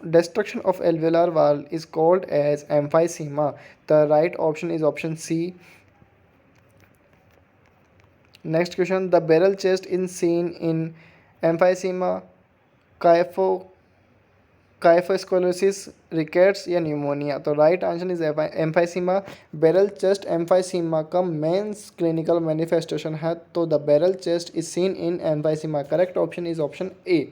destruction of alveolar wall is called as emphysema. The right option is option C. Next question, the barrel chest in seen in emphysema kyphoscoliosis, rickets या pneumonia? तो right answer is emphysema. Barrel chest emphysema का main clinical manifestation है, तो the barrel chest is seen in emphysema. Correct option is option A.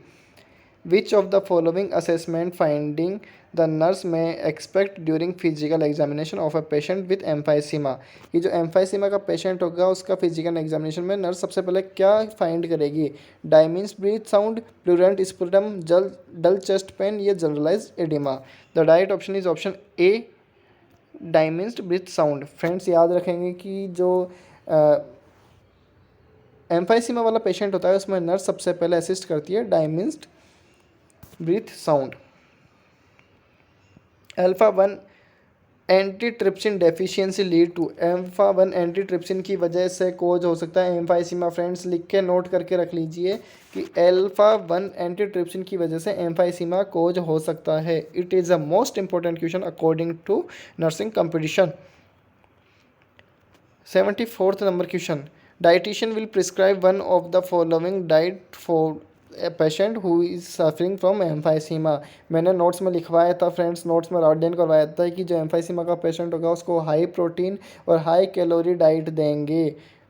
Which of the following assessment finding the nurse में expect during physical examination of a patient with emphysema? ये जो emphysema का patient होगा उसका physical examination में nurse सबसे पहले क्या फाइंड करेगी? Diminished breath sound, purulent sputum, dull chest pain या generalised oedema? The right option is option A, diminished breath sound. Friends याद रखेंगे कि जो एम्फाइसीमा वाला पेशेंट होता है उसमें नर्स सबसे पहले असिस्ट करती है diminished breath sound. Alpha 1 antitrypsin deficiency lead to, alpha 1 antitrypsin की वजह से कोज हो सकता है एम्फाइसीमा। फ्रेंड्स लिख के नोट करके रख लीजिए कि अल्फा 1 एंटीट्रिप्सिन की वजह से एम्फाइसीमा कोज हो सकता है। It is a most important question according to nursing competition. 74th number question, dietitian will prescribe one of the following diet for a patient who is suffering from emphysema? मैंने notes में लिखवाया था friends, notes में राउट down करवाया था कि जो emphysema का पेशेंट होगा उसको हाई प्रोटीन और हाई कैलोरी डाइट देंगे।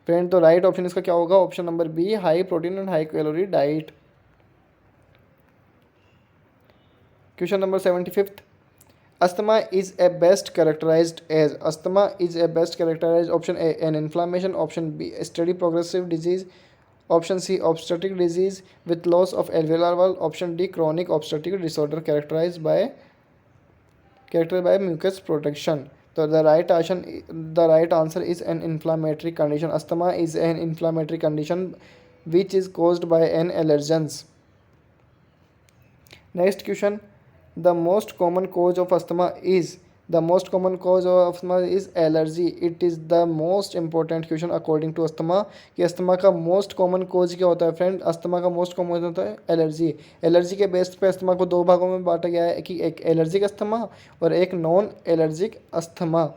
फ्रेंड तो राइट ऑप्शन इसका क्या होगा? Option number B, high protein and high calorie diet. Question number 75th, asthma is a best characterized as, asthma is a best characterized, option A an inflammation, option B a steady progressive disease, option C obstructive disease with loss of alveolar wall, option D chronic obstructive disorder characterized by mucus protection? So the right answer is an inflammatory condition. Asthma is an inflammatory condition which is caused by an allergens. Next question, the most common cause of asthma is, the most common cause of asthma is allergy. It is the most important question according to asthma कि asthma का most common cause क्या होता है friend. Asthma का most common होता है allergy. Allergy के base पे अस्थमा को दो भागों में बांटा गया है कि एक एलर्जिक अस्थमा और एक non allergic asthma.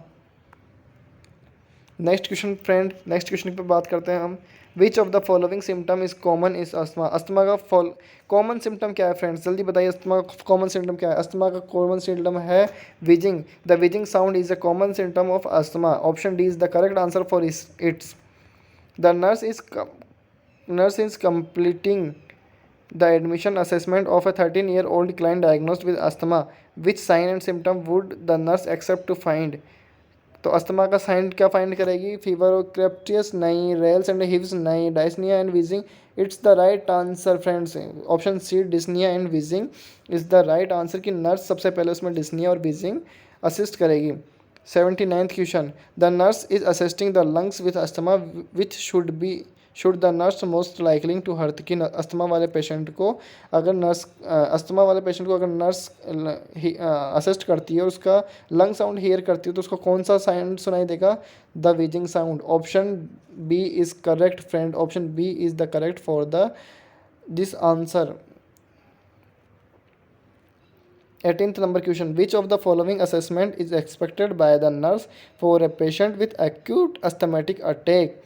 Next question friend, next question पे बात करते हैं हम। विच of the following symptom is common is asthma. Asthma का कॉमन सिम्टम क्या है फ्रेंड्स, जल्दी बताइए। अस्थमा का कॉमन सिम्टम क्या है। अस्थमा का कॉमन सिम्टम है wheezing. The wheezing sound is a common symptom of asthma. Option D is the correct answer for its. The nurse is completing the admission assessment of a 13-year-old client diagnosed with asthma. Which sign and symptom would the nurse accept to find? तो asthma का sign क्या find करेगी। Fever और crepitus नहीं, rales and hives नहीं, dyspnoea and wheezing. It's the right answer friends. Option C dyspnoea and wheezing is the right answer कि nurse सबसे पहले उसमें डिस्निया और विजिंग असिस्ट करेगी। 79th question, the nurse is assisting the lungs with asthma which should the nurse most likely to hurt. कि asthma वाले patient को अगर नर्स असिस्ट करती है और उसका लंग साउंड हेयर करती है तो उसको कौन सा साउंड सुनाई देगा। The wheezing sound. Option B is correct friend. Option B is the correct for the this answer. 18th number question, which of the following assessment is expected by the nurse for a patient with acute asthmatic attack.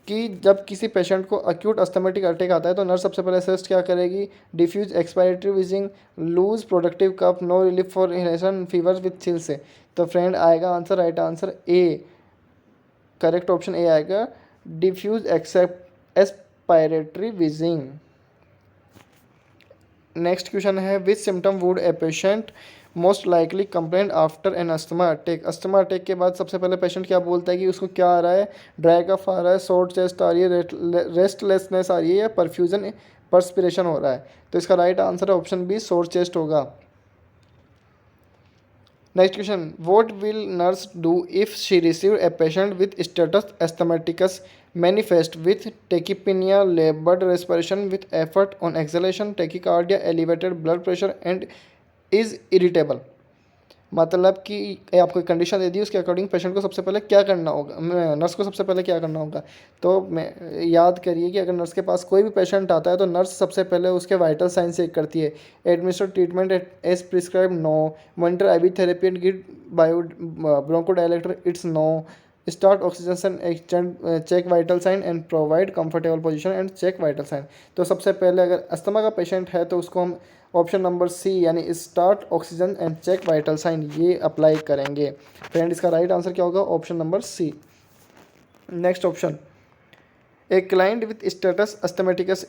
कि जब किसी patient को acute asthmatic attack आता है तो nurse सबसे पहले assist क्या करेगी। Diffuse expiratory wheezing, loose productive cough, no relief for inhalation, fever with chill से। तो फ्रेंड आएगा answer, right answer A, correct option A आएगा, diffuse expiratory wheezing. Next question है, which symptom would a patient most likely complain after an asthma attack. Asthma attack के बाद सबसे पहले patient क्या बोलता है कि उसको क्या आ रहा है। ड्राई कफ आ रहा है, शॉर्ट चेस्ट आ रही है, रेस्टलेसनेस आ रही है या परफ्यूजन परस्पिरेशन हो रहा है। तो इसका राइट आंसर है ऑप्शन बी, शॉर्ट चेस्ट होगा। Next question, what will nurse do if she receive a patient with status asthmaticus manifest with tachypnoea, laboured respiration with effort on exhalation, tachycardia, elevated blood pressure and is irritable. मतलब कि आपको एक condition दे दी, उसके according patient को सबसे पहले क्या करना होगा, नर्स को सबसे पहले क्या करना होगा। तो मैं याद करिए कि अगर नर्स के पास कोई भी पेशेंट आता है तो नर्स सबसे पहले उसके वाइटल साइन चेक करती है। Administer treatment as prescribe no, monitor IV therapy and give bio bronchodilator it's no, start oxygen and check vital sign and provide comfortable position and check vital sign. तो सबसे पहले अगर asthma का patient है तो उसको हम ऑप्शन नंबर सी यानी start oxygen and check vital sign ये अप्लाई करेंगे। फ्रेंड इसका राइट आंसर क्या होगा, option number C. Next option, a client with status asthmaticus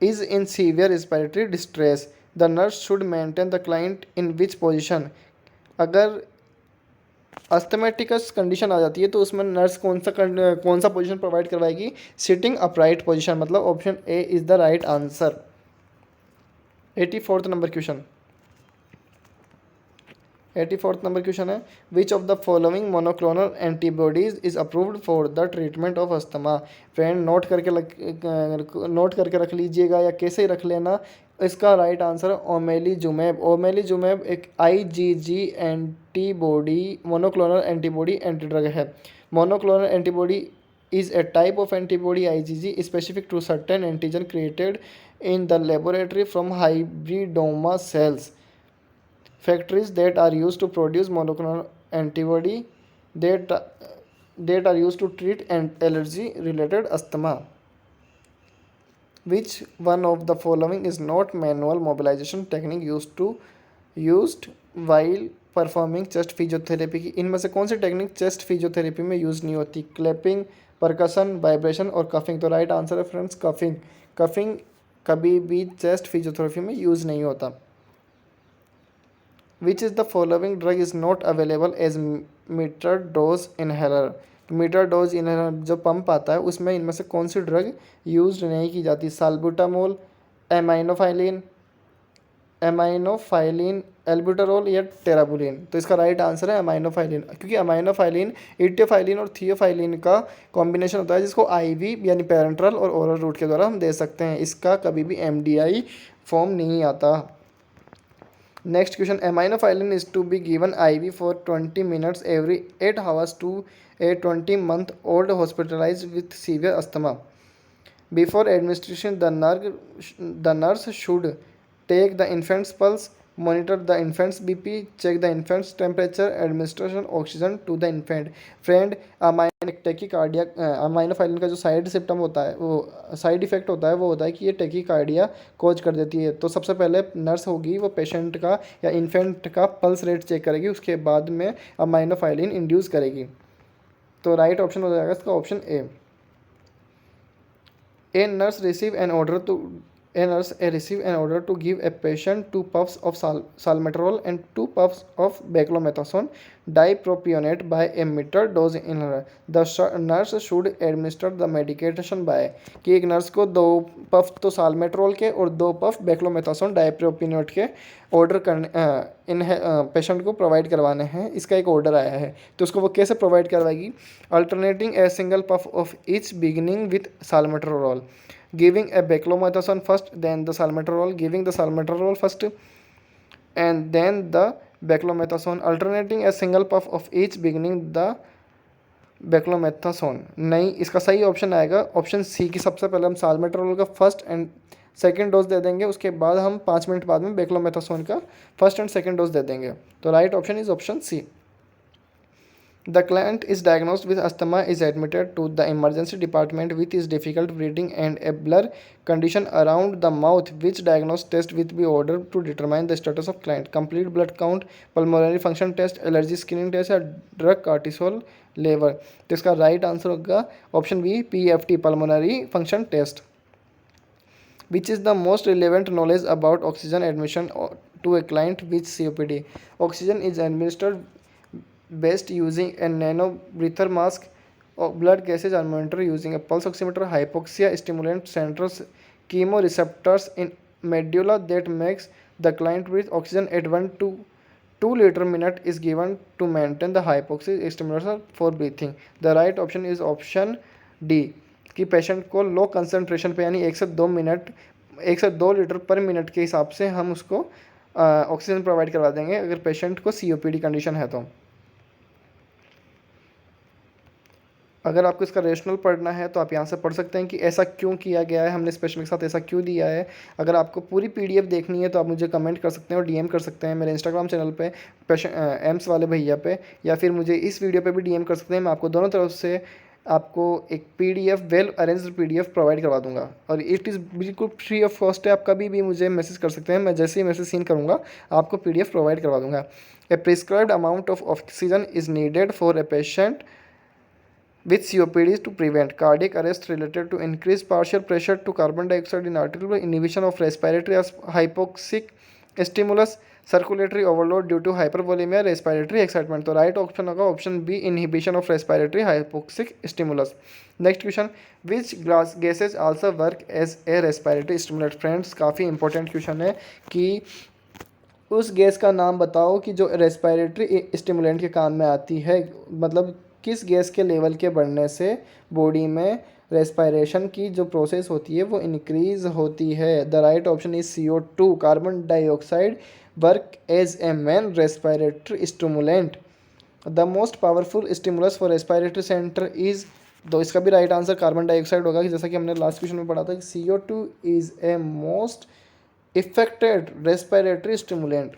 is in severe respiratory distress, the nurse should maintain the client in which position. अगर asthmaticus condition आ जाती है तो उसमें नर्स कौन सा पोजीशन प्रोवाइड करवाएगी, सिटिंग अपराइट पोजीशन, मतलब option A is the right answer. 84th number question, 84th number question है, which of the following monoclonal antibodies is approved for the treatment of asthma. Friend note करके रख लीजिएगा या कैसे ही रख लेना। इसका राइट आंसर है ओमेलीजुमेब। ओमेलीजुमेब एक IgG एंटीबॉडी, मोनोक्लोनल एंटीबॉडी एंटीड्रग है। Monoclonal antibody is a type of antibody IgG specific to certain antigen created in the laboratory from hybridoma cells. Factories that are used to produce monoclonal antibody that are used to treat allergy related asthma. Which one of the following is not manual mobilization technique used while performing chest physiotherapy की इनमें से कौन सी technique chest physiotherapy में use नहीं होती। Clapping, percussion, vibration और coughing. तो राइट आंसर है फ्रेंड्स कफिंग। कफिंग कभी भी चेस्ट फिजियोथेरेपी में यूज़ नहीं होता। Which is the following drug is not available as meter dose inhaler. Meter dose inhaler जो पंप आता है उसमें इनमें से कौन सी ड्रग यूज नहीं की जाती। साल्बुटामोल, एमाइनोफाइलिन, एल्ब्यूटारोल या टेराबुलिन। तो इसका राइट आंसर है एमाइनोफाइलिन, क्योंकि एमाइनोफाइलिन इटियोफाइलिन और थियोफाइलिन का कॉम्बिनेशन होता है जिसको IV यानी पैरेंट्रल और ओरल रूट के द्वारा हम दे सकते हैं। इसका कभी भी MDI फॉर्म नहीं आता। Next question, aminophylline is to be given IV for 20 minutes every 8 hours to a 20-month-old hospitalise with severe asthma. Before administration, the nurse should take the infant's pulse, monitor the infant's BP, check the infant's temperature, administration oxygen to the infant. Friend, tachycardia aminophylline का जो side symptom होता है, वो side effect होता है, वो होता है कि ये टेकीकार्डिया कोज कर देती है. तो सबसे पहले नर्स होगी वो पेशेंट का या इन्फेंट का पल्स रेट चेक करेगी, उसके बाद में अमाइनोफाइलिन इंड्यूस करेगी. तो राइट ऑप्शन हो जाएगा इसका option A. A nurse receive an order to give a patient 2 puffs of salmeterol and 2 puffs of beclomethasone dipropionate by a meter dose inhaler. The nurse should administer the medication by कि एक nurse को 2 puff तो सालमेट्रोल के और 2 puff beclomethasone डाइप्रोपियोनेट के order करने इन patient को provide करवाने हैं. इसका एक ऑर्डर आया है, तो उसको वो कैसे प्रोवाइड करवाएगी? Alternating a single puff of each beginning with salmeterol, giving a beclomethasone first, then the salmeterol, giving the salmeterol first and then the beclomethasone, alternating a single puff of each beginning the beclomethasone. नहीं, इसका सही option आएगा option C की. सबसे पहले हम सालमेट्रोल का first and second dose दे देंगे, उसके बाद हम 5 मिनट बाद में बेक्लोमेथासोन का फर्स्ट एंड सेकेंड डोज दे देंगे. तो right option is option C. The client is diagnosed with asthma, is admitted to the emergency department with his difficult breathing and a blur condition around the mouth. Which diagnostic test will be ordered to determine the status of client? Complete blood count, pulmonary function test, allergy screening test या drug cortisol level. तो इसका right answer होगा option B, PFT, pulmonary function test. Which is the most relevant knowledge about oxygen admission to a client with COPD? Oxygen is administered best using a nano breather mask, blood gases are monitored using a pulse oximeter, hypoxia stimulant centers chemoreceptors in medulla that makes the client breathe. Oxygen at 1 to 2 liter minute is given to maintain the hypoxia stimulation for breathing. The right option is option D कि patient को low concentration पे यानी 1 से 2 litre पर minute के हिसाब से हम उसको ऑक्सीजन प्रोवाइड करवा देंगे अगर पेशेंट को COPD कंडीशन है. तो अगर आपको इसका रेशनल पढ़ना है तो आप यहाँ से पढ़ सकते हैं कि ऐसा क्यों किया गया है, हमने स्पेशल के साथ ऐसा क्यों दिया है. अगर आपको पूरी PDF देखनी है तो आप मुझे कमेंट कर सकते हैं और DM कर सकते हैं मेरे इंस्टाग्राम चैनल पे एम्स वाले भैया पे, या फिर मुझे इस वीडियो पे भी DM कर सकते हैं. मैं आपको दोनों तरफ से आपको एक PDF well arranged PDF provide करवा दूंगा और इट इज़ बिल्कुल फ्री ऑफ कॉस्ट है. आप कभी भी मुझे मैसेज कर सकते हैं, मैं जैसे ही मैसेज सीन करूँगा आपको PDF प्रोवाइड करवा दूँगा. A prescribed amount of oxygen is needed for a patient with COPD to prevent cardiac arrest related to increased partial pressure to carbon dioxide in arterial inhibition of respiratory hypoxic stimulus, circulatory overload due to hypervolemia, respiratory excitement. तो right option होगा option B, inhibition of respiratory hypoxic stimulus. Next question, which gases also work as a respiratory stimulant. Friends, काफ़ी important question है कि उस gas का नाम बताओ कि जो रेस्पिरेटरी स्टिमुलेंट के काम में आती है. मतलब किस गैस के लेवल के बढ़ने से बॉडी में रेस्पिरेशन की जो प्रोसेस होती है वो इंक्रीज होती है. The right option is CO2, carbon dioxide work as a main respiratory stimulant. The most powerful stimulus for respiratory centre is, तो इसका भी राइट आंसर कार्बन डाइऑक्साइड होगा, जैसा कि हमने लास्ट क्वेश्चन में पढ़ा था कि CO2 is a most affected respiratory stimulant.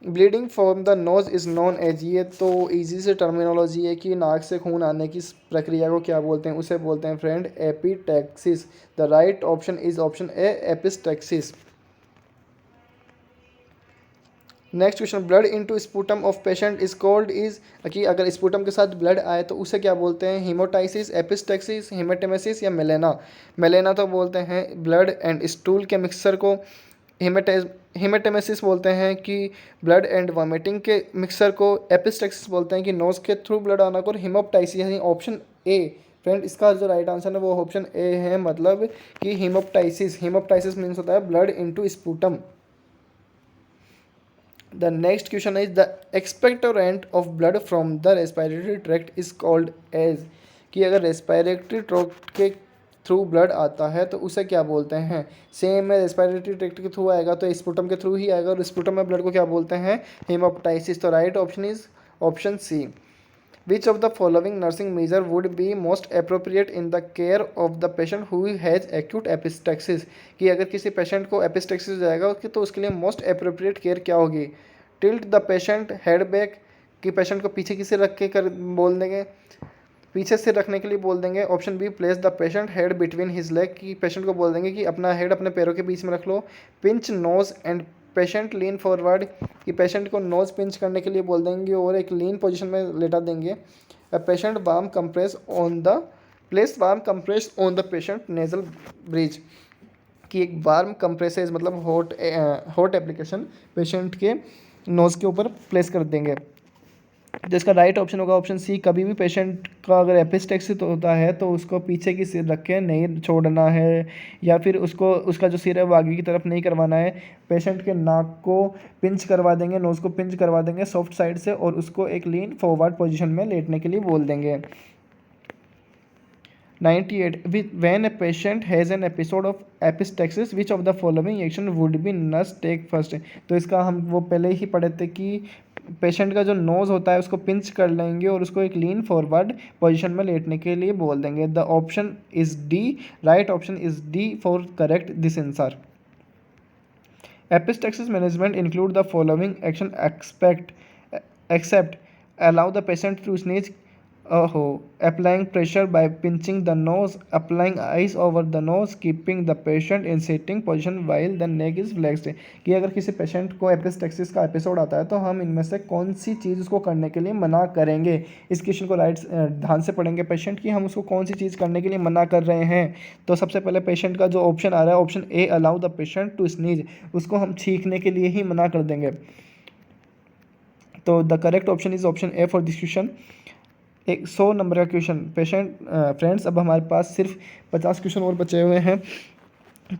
Bleeding from the nose is known as, ये तो ईजी से टर्मिनोलॉजी है कि नाक से खून आने की प्रक्रिया को क्या बोलते हैं, उसे बोलते हैं friend epistaxis. The right option is option A, epistaxis. Next question, blood into sputum of patient is called is, कि अगर स्पूटम के साथ ब्लड आए तो उसे क्या बोलते हैं? हीमोटाइसिस, एपिस्टैक्सिस, हेमेटेमेसिस या मेलेना. मेलेना तो बोलते हैं ब्लड एंड स्टूल के मिक्सचर को, हेमेटेमेसिस बोलते हैं कि ब्लड एंड वॉमिटिंग के मिक्सर को, एपिस्टैक्सिस बोलते हैं कि नोज के थ्रू ब्लड आना को, हीमोप्टाइसिस यानी ऑप्शन ए. फ्रेंड, इसका जो राइट आंसर है वो ऑप्शन ए है, मतलब कि हीमोप्टाइसिस. हीमोप्टाइसिस मीन्स होता है blood into sputum. The next question is the expectorant of blood from the respiratory tract is called as, कि अगर रेस्पिरेटरी ट्रैक्ट के थ्रू ब्लड आता है तो उसे क्या बोलते हैं? सेम में रेस्पिरेटरी ट्रैक्ट के थ्रू आएगा तो स्पुटम के थ्रू ही आएगा, और स्पुटम में ब्लड को क्या बोलते हैं? हेमाटाइसिस। तो right option is option C. Which of the following nursing measure would be most appropriate in the care of the patient who has acute epistaxis? कि अगर किसी पेशेंट को एपिस्टेक्सिस हो जाएगा तो उसके लिए मोस्ट अप्रोप्रिएट केयर क्या होगी? Tilt the patient head back, कि पेशेंट को पीछे किसे रख के कर बोल देंगे, पीछे से रखने के लिए बोल देंगे। Option B place the patient head between his leg, कि पेशेंट को बोल देंगे कि अपना हेड अपने पैरों के बीच में रख लो। Pinch nose and patient lean forward, कि पेशेंट को नोज पिंच करने के लिए बोल देंगे और एक लीन पोजीशन में लेटा देंगे। Patient warm compress on the place warm compress on the patient nasal bridge, कि एक वार्म कंप्रेसेज मतलब हॉट एप्लीकेशन पेशेंट के नोज के ऊपर प्लेस कर देंगे। जिसका राइट ऑप्शन होगा ऑप्शन सी। कभी भी पेशेंट का अगर एपिस्टेक्सिस होता है तो उसको पीछे की सिर रख के नहीं छोड़ना है, या फिर उसको उसका जो सिर है वो आगे की तरफ नहीं करवाना है। पेशेंट के नाक को पिंच करवा देंगे, नोज़ को पिंच करवा देंगे सॉफ्ट साइड से, और उसको एक लीन फॉरवर्ड पोजीशन में लेटने के लिए बोल देंगे। 98. When a patient has an episode of epistaxis, which of the following action would be nurse take first? तो इसका हम वो पहले ही पढ़े थे कि पेशेंट का जो नोज़ होता है उसको पिंच कर लेंगे और उसको एक लीन फॉरवर्ड पोजीशन में लेटने के लिए बोल देंगे। The option is D, right option is D for correct this answer. Epistaxis management include the following action except allow the patient to sneeze, applying pressure by pinching the nose, applying ice over the nose, keeping the patient in sitting position while the neck is flexed। कि अगर किसी patient को epistaxis का episode आता है तो हम इनमें से कौन सी चीज़ उसको करने के लिए मना करेंगे? इस क्वेश्चन को राइट ध्यान से पढ़ेंगे पेशेंट की, हम उसको कौन सी चीज़ करने के लिए मना कर रहे हैं। तो सबसे पहले पेशेंट का जो ऑप्शन आ रहा है option A, allow the patient to sneeze, उसको हम छींकने के लिए ही मना कर देंगे। तो the correct option is option A for this question. एक 100 नंबर का क्वेश्चन फ्रेंड्स, अब हमारे पास सिर्फ 50 क्वेश्चन और बचे हुए हैं।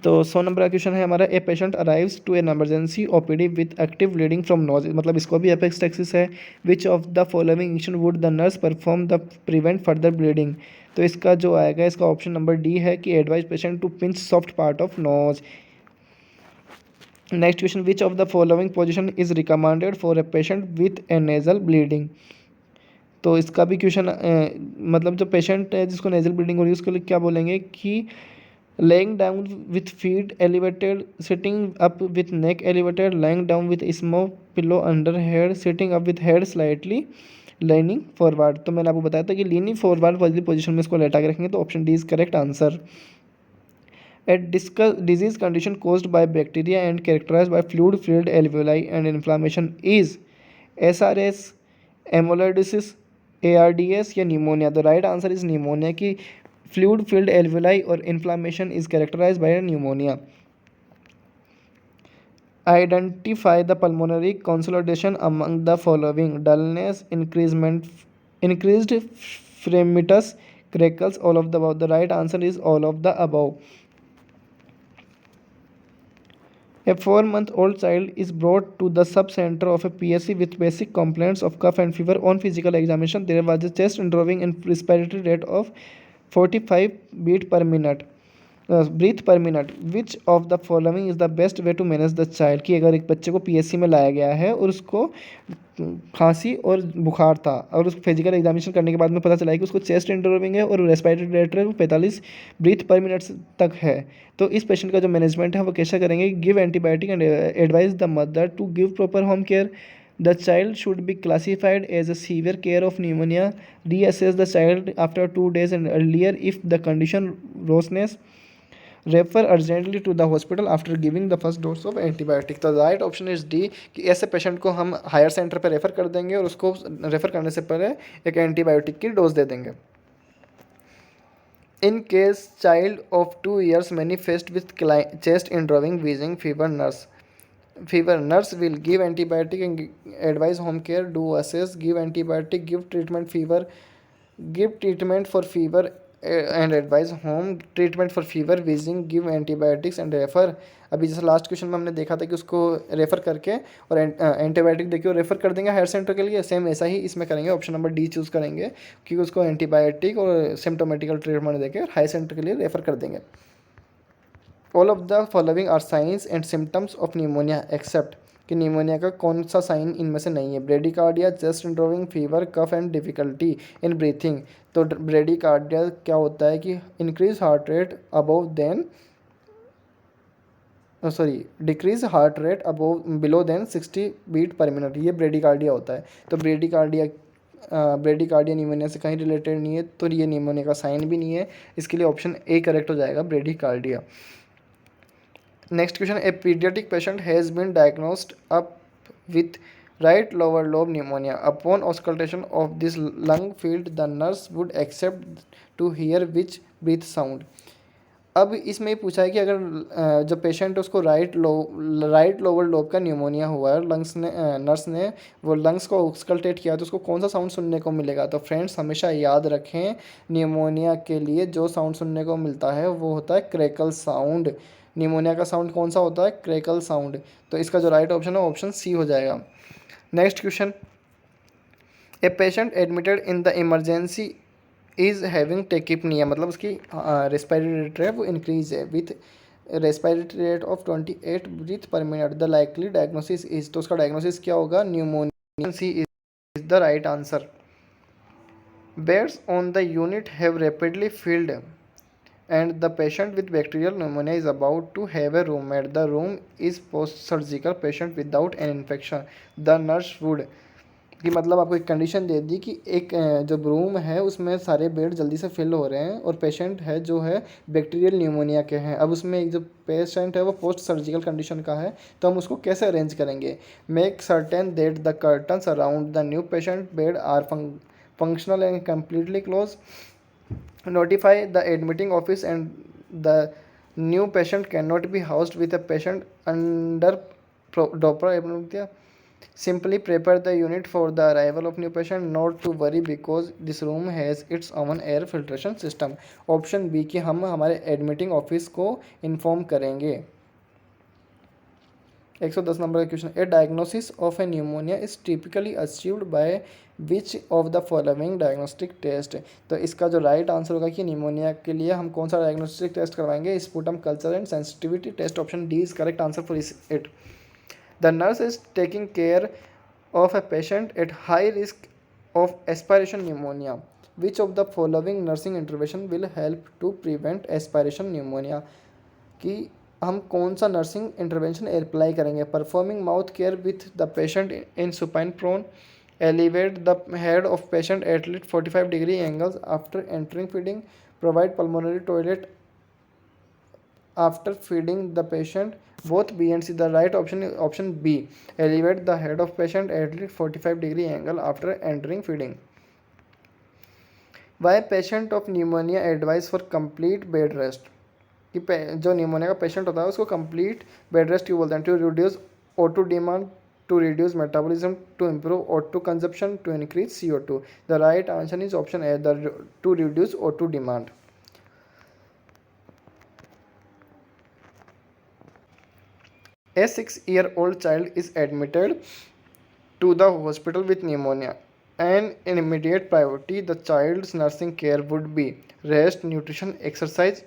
तो 100 नंबर का क्वेश्चन है हमारा, a patient arrives to an emergency OPD with active bleeding from nose, मतलब इसको भी एपिस्टेक्सिस है। Which of the following action would the nurse perform the prevent further bleeding? तो इसका जो आएगा इसका ऑप्शन नंबर डी है कि advise patient to pinch soft part of nose. Next question, which of the following position is recommended for a patient with A nasal bleeding? तो इसका भी क्वेश्चन मतलब जो पेशेंट है जिसको नेजल ब्लीडिंग हो रही है उसके लिए क्या बोलेंगे कि laying down with feet elevated, sitting up with neck elevated, lying down with small pillow under head, sitting up with head slightly leaning forward। तो मैंने आपको बताया था कि लीनिंग फॉरवर्ड वाली पोजीशन में इसको लेटा के रखेंगे, तो option D is correct answer. A disease condition caused by bacteria and characterized by fluid filled alveoli and inflammation is SRS, amyloidosis, ARDS या pneumonia? The right answer is pneumonia, कि fluid filled alveoli or inflammation is characterized by pneumonia। Identify the pulmonary consolidation among the following: dullness, increased fremitus, crackles, all of the above। The right answer is all of the above। A 4-month-old child is brought to the sub-center of a PSC with basic complaints of cough and fever. On physical examination, there was a chest drawing and respiratory rate of 45 breath per minute। Which of the following is the best way to manage the child? कि अगर एक बच्चे को PSC में लाया गया है और उसको खांसी और बुखार था और उसको फिजिकल एग्जामिनेशन करने के बाद में पता चला है कि उसको चेस्ट इंटरव्यूइंग है और respiratory rate 45 breath per minute तक है, तो इस पेशेंट का जो मैनेजमेंट है वो कैसे करेंगे? Give antibiotic and advise the mother to give proper home care. The child should be classified as a severe care of pneumonia. Reassess the child after 2 days and earlier if the condition worsens. Refer urgently to the hospital after giving the first dose of antibiotic. तो right option is D, कि ऐसे patient को हम higher centre पर refer कर देंगे और उसको रेफ़र करने से पहले एक एंटीबायोटिक की डोज दे देंगे। In case child of 2 years manifest with chest indrawing wheezing fever nurse will give antibiotic and advise home care, do assess, give antibiotic, give treatment for fever, and advice home treatment for fever wheezing, give antibiotics and refer. अभी जैसे last question में हमने देखा था कि उसको refer करके और एंटीबायोटिक देके और रेफर कर देंगे हायर सेंटर के लिए, सेम ऐसा ही इसमें करेंगे। ऑप्शन नंबर डी चूज़ करेंगे कि उसको एंटीबायोटिक और सिम्टोमेटिकल ट्रीटमेंट देके और हायर सेंटर के लिए रेफर कर देंगे। All of the following are signs and symptoms of pneumonia except, कि निमोनिया का कौन सा साइन इनमें से नहीं है। Bradycardia, chest indrawing, fever, cough and difficulty in breathing. तो ब्रेडिकार्डिया क्या होता है कि increase heart rate above than sorry decrease heart rate above below than 60 beat per minute, ये ब्रेडिकार्डिया होता है। तो ब्रेडिकार्डिया निमोनिया से कहीं रिलेटेड नहीं है, तो ये निमोनिया का साइन भी नहीं है। इसके लिए ऑप्शन ए करेक्ट हो जाएगा, bradycardia. Next question, a pediatric patient has been diagnosed up with right lower lobe pneumonia. Upon auscultation of this lung field, the nurse would accept to hear which breath sound. अब इसमें पूछा है कि अगर जो patient है उसको right lower lobe का न्यूमोनिया हुआ है, नर्स ने वो लंग्स को ऑस्कल्टेट किया तो उसको कौन सा साउंड सुनने को मिलेगा। तो फ्रेंड्स हमेशा याद रखें, निमोनिया के लिए जो साउंड सुनने को मिलता है वो होता है क्रैकल साउंड। निमोनिया का साउंड कौन सा होता है, क्रैकल साउंड। तो इसका जो राइट ऑप्शन है ऑप्शन सी हो जाएगा। Next question, a patient admitted in the emergency is having tachypnoea, मतलब उसकी रेस्पिरेटरी रेट है वो इंक्रीज है with respiratory rate of 28 breath per minute. The likely diagnosis is, तो उसका डायग्नोसिस क्या होगा, pneumonia. C is the right answer. Beds on the unit have rapidly field and the patient with bacterial pneumonia is about to have a roommate. The room is post-surgical patient without an infection. The nurse would, कि मतलब आपको एक condition दे दी कि एक जो room है उसमें सारे बेड जल्दी से फिल हो रहे हैं और पेशेंट है जो है बैक्टीरियल न्यूमोनिया के हैं। अब उसमें एक जो पेशेंट है वो पोस्ट सर्जिकल कंडीशन का है, तो हम उसको कैसे अरेंज करेंगे। Make certain that the curtains around the new patient bed are functional and completely close. Notify the admitting office and the new patient cannot be housed with a patient under proper apnea. Simply prepare the unit for the arrival of new patient. Not to worry because this room has its own air filtration system. Option B कि हम हमारे admitting office को inform करेंगे। 110 number का question, a diagnosis of a pneumonia is typically achieved by which of the following diagnostic test. तो इसका जो right answer होगा कि निमोनिया के लिए हम कौन सा डायग्नोस्टिक टेस्ट करवाएंगे, sputum culture and sensitivity test. Option D is correct answer for it. The nurse is taking care of a patient at high risk of aspiration pneumonia. Which of the following nursing intervention will help to prevent aspiration pneumonia, कि हम कौन सा nursing intervention apply करेंगे। Performing mouth care with the patient in supine prone, elevate the head of patient at least 45 degree angles after entering feeding, provide pulmonary toilet after feeding the patient. Both B and C, the right option is option B, elevate the head of patient at least 45 degree angle after entering feeding. Why patient of pneumonia advice for complete bed rest, कि जो pneumonia का patient होता है उसको complete bed rest क्यों बोलते हैं। To reduce O2 demand, to reduce metabolism, to improve O2 consumption, to increase CO2। The right answer is option A, the to reduce O2 demand. A 6-year-old child is admitted to the hospital with pneumonia. An immediate priority the child's nursing care would be rest, nutrition, exercise,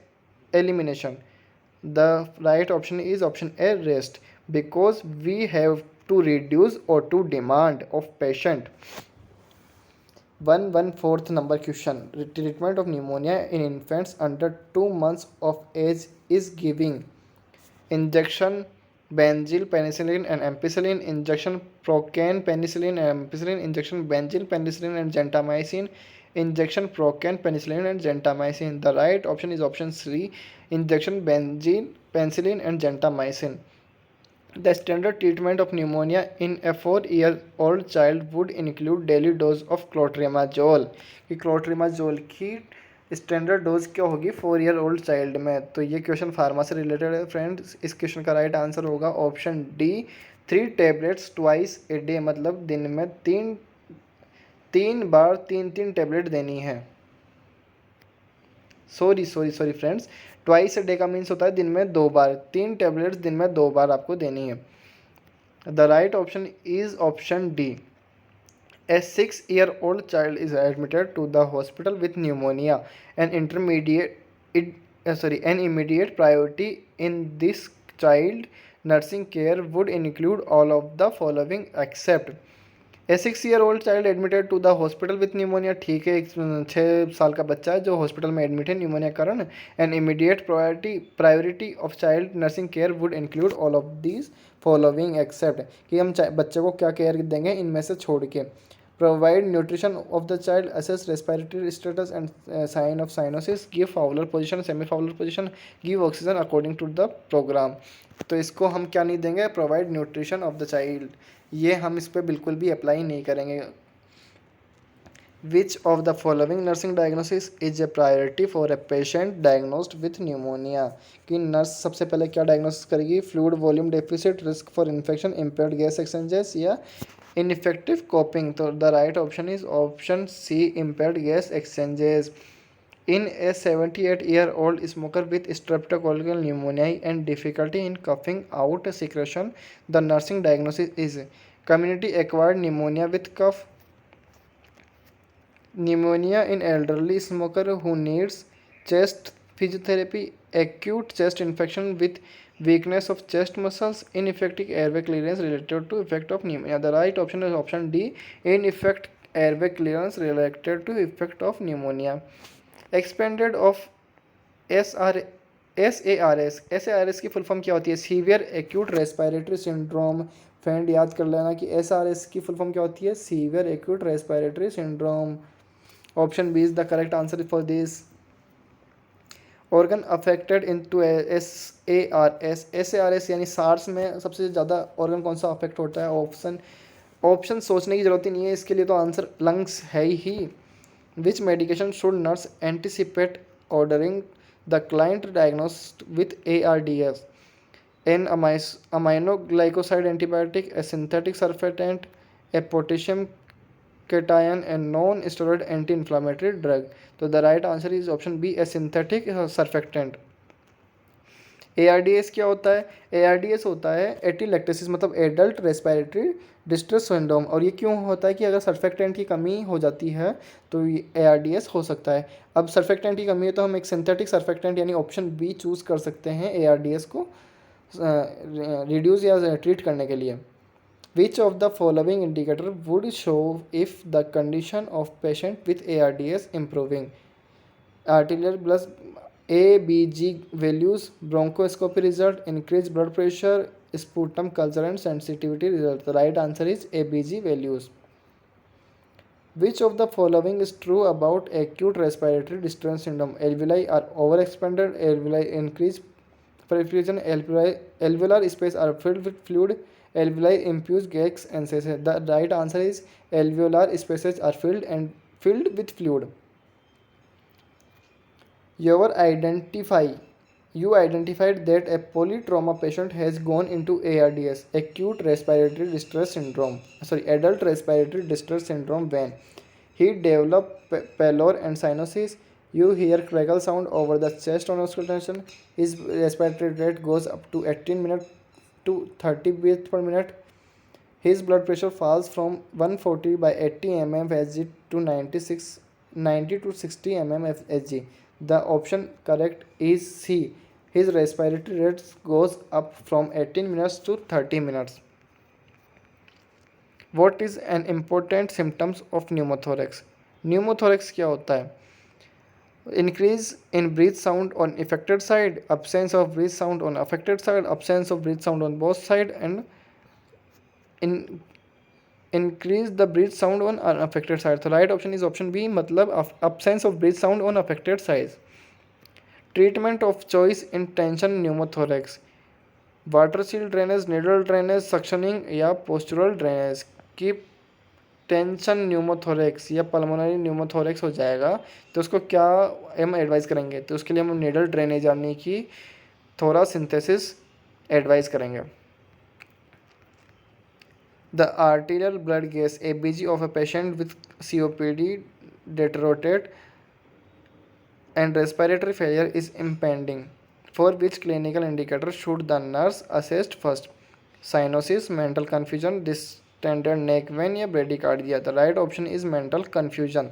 elimination. The right option is option A, rest, because we have to reduce O2 demand of patient. 114th number question, treatment of pneumonia in infants under 2 months of age is giving injection benzyl penicillin and ampicillin, injection procaine penicillin and ampicillin, injection benzyl penicillin and gentamicin, injection procaine penicillin and gentamicin. The right option is option C, injection benzyl penicillin and gentamicin. The standard treatment of pneumonia in a 4-year-old child would include daily dose of clotrimazole, कि clotrimazole की standard dose क्या होगी 4-year-old child में। तो ये question pharma से related है friends. इस क्वेश्चन का राइट आंसर होगा option D, 3 tablets twice a day, मतलब दिन में तीन बार 3 टैबलेट देनी है। Sorry friends, twice a day का मीन्स होता है दिन में 2 बार, 3 टैबलेट्स दिन में 2 बार आपको देनी है। The right option is option D. A 6-year-old child is admitted to the hospital with pneumonia. An an immediate priority in this child nursing care would include all of the following except a 6-year-old child admitted to the hospital with pneumonia. ठीक है, एक 6 साल का बच्चा है जो hospital में admit है न्यूमोनिया कारण। An immediate priority of child nursing care would include all of these following except, कि हम बच्चे को क्या केयर देंगे इनमें से छोड़ के। Provide nutrition of the child, assess respiratory status and sign of cyanosis, give Fowler position, semi Fowler position, give oxygen according to the program. तो इसको हम क्या नहीं देंगे, provide nutrition of the child, ये हम इस पर बिल्कुल भी अप्लाई नहीं करेंगे। Which of the following nursing diagnosis is a priority for a patient diagnosed with pneumonia, कि नर्स सबसे पहले क्या डायग्नोसिस करेगी, fluid volume deficit, risk for infection, impaired gas exchanges या इनइफेक्टिव कोपिंग। तो the right option is option C, impaired gas exchanges. In a 78-year-old smoker with streptococcal pneumonia and difficulty in coughing out secretion, the nursing diagnosis is community-acquired pneumonia with cough, pneumonia in elderly smoker who needs chest physiotherapy, acute chest infection with weakness of chest muscles, ineffective airway clearance related to effect of pneumonia. The right option is option D, ineffective airway clearance related to effect of pneumonia. Expanded of S A R S की full form क्या होती है, severe acute respiratory syndrome. Friend याद कर लेना कि S की full form क्या होती है, severe acute respiratory syndrome. Option B is the correct answer for this. Organ affected in two S यानी सार्स में सबसे ज़्यादा ऑर्गन कौन सा अफेक्ट होता है। ऑप्शन सोचने की जरूरत ही नहीं है इसके लिए, तो आंसर लंग्स है ही। Which medication should nurse anticipate ordering the client diagnosed with ARDS? An aminoglycoside antibiotic, a synthetic surfactant, a potassium cation, a non-steroid anti-inflammatory drug. So the right answer is option B, a synthetic surfactant. ARDS क्या होता है, ARDS होता है एटीलैक्टेसिस मतलब adult respiratory distress syndrome. और ये क्यों होता है कि अगर सर्फेक्टेंट की कमी हो जाती है तो ये ARDS हो सकता है। अब सर्फेक्टेंट की कमी है तो हम एक सिंथेटिक सर्फेक्टेंट यानी ऑप्शन बी चूज़ कर सकते हैं ARDS को रिड्यूस या ट्रीट करने के लिए। Which of the following indicator would show if the condition of patient with ARDS improving, arterial plus ABG values, bronchoscopy result, increased blood pressure, sputum culture and sensitivity result. The right answer is ABG values. Which of the following is true about acute respiratory distress syndrome? Alveoli are overexpanded, alveoli increase perfusion, alveolar space are filled with fluid, alveoli infuse gas and says. The right answer is alveolar spaces are filled with fluid. You identified that a polytrauma patient has gone into ARDS, acute respiratory distress syndrome, adult respiratory distress syndrome, when he developed pallor and cyanosis. You hear crackle sound over the chest on auscultation. His respiratory rate goes up to 18 minutes to 30 beats per minute. His blood pressure falls from 140 by 80 mm Hg to 90 to 60 mm Hg. The option correct is C. His respiratory rate goes up from 18 minutes to 30 minutes. What is an important symptoms of pneumothorax? Pneumothorax क्या होता है? Increase in breath sound on affected side, absence of breath sound on affected side, absence of breath sound on both side, and increase the breath sound on unaffected side. So right option is option B, मतलब absence of breath sound on affected sides. Treatment of choice in tension pneumothorax, water seal drainage, needle drainage, suctioning या postural drainage. की tension pneumothorax या pulmonary pneumothorax हो जाएगा तो उसको क्या हम एडवाइस करेंगे, तो उसके लिए हम निडल ड्रेनेज यानी कि थोरासिंथेसिस एडवाइस करेंगे। The arterial blood gas ABG of a patient with COPD deteriorate and respiratory failure is impending, for which clinical indicator should the nurse assess first? Cyanosis, mental confusion, distended neck vein या bradycardia? The right option is mental confusion.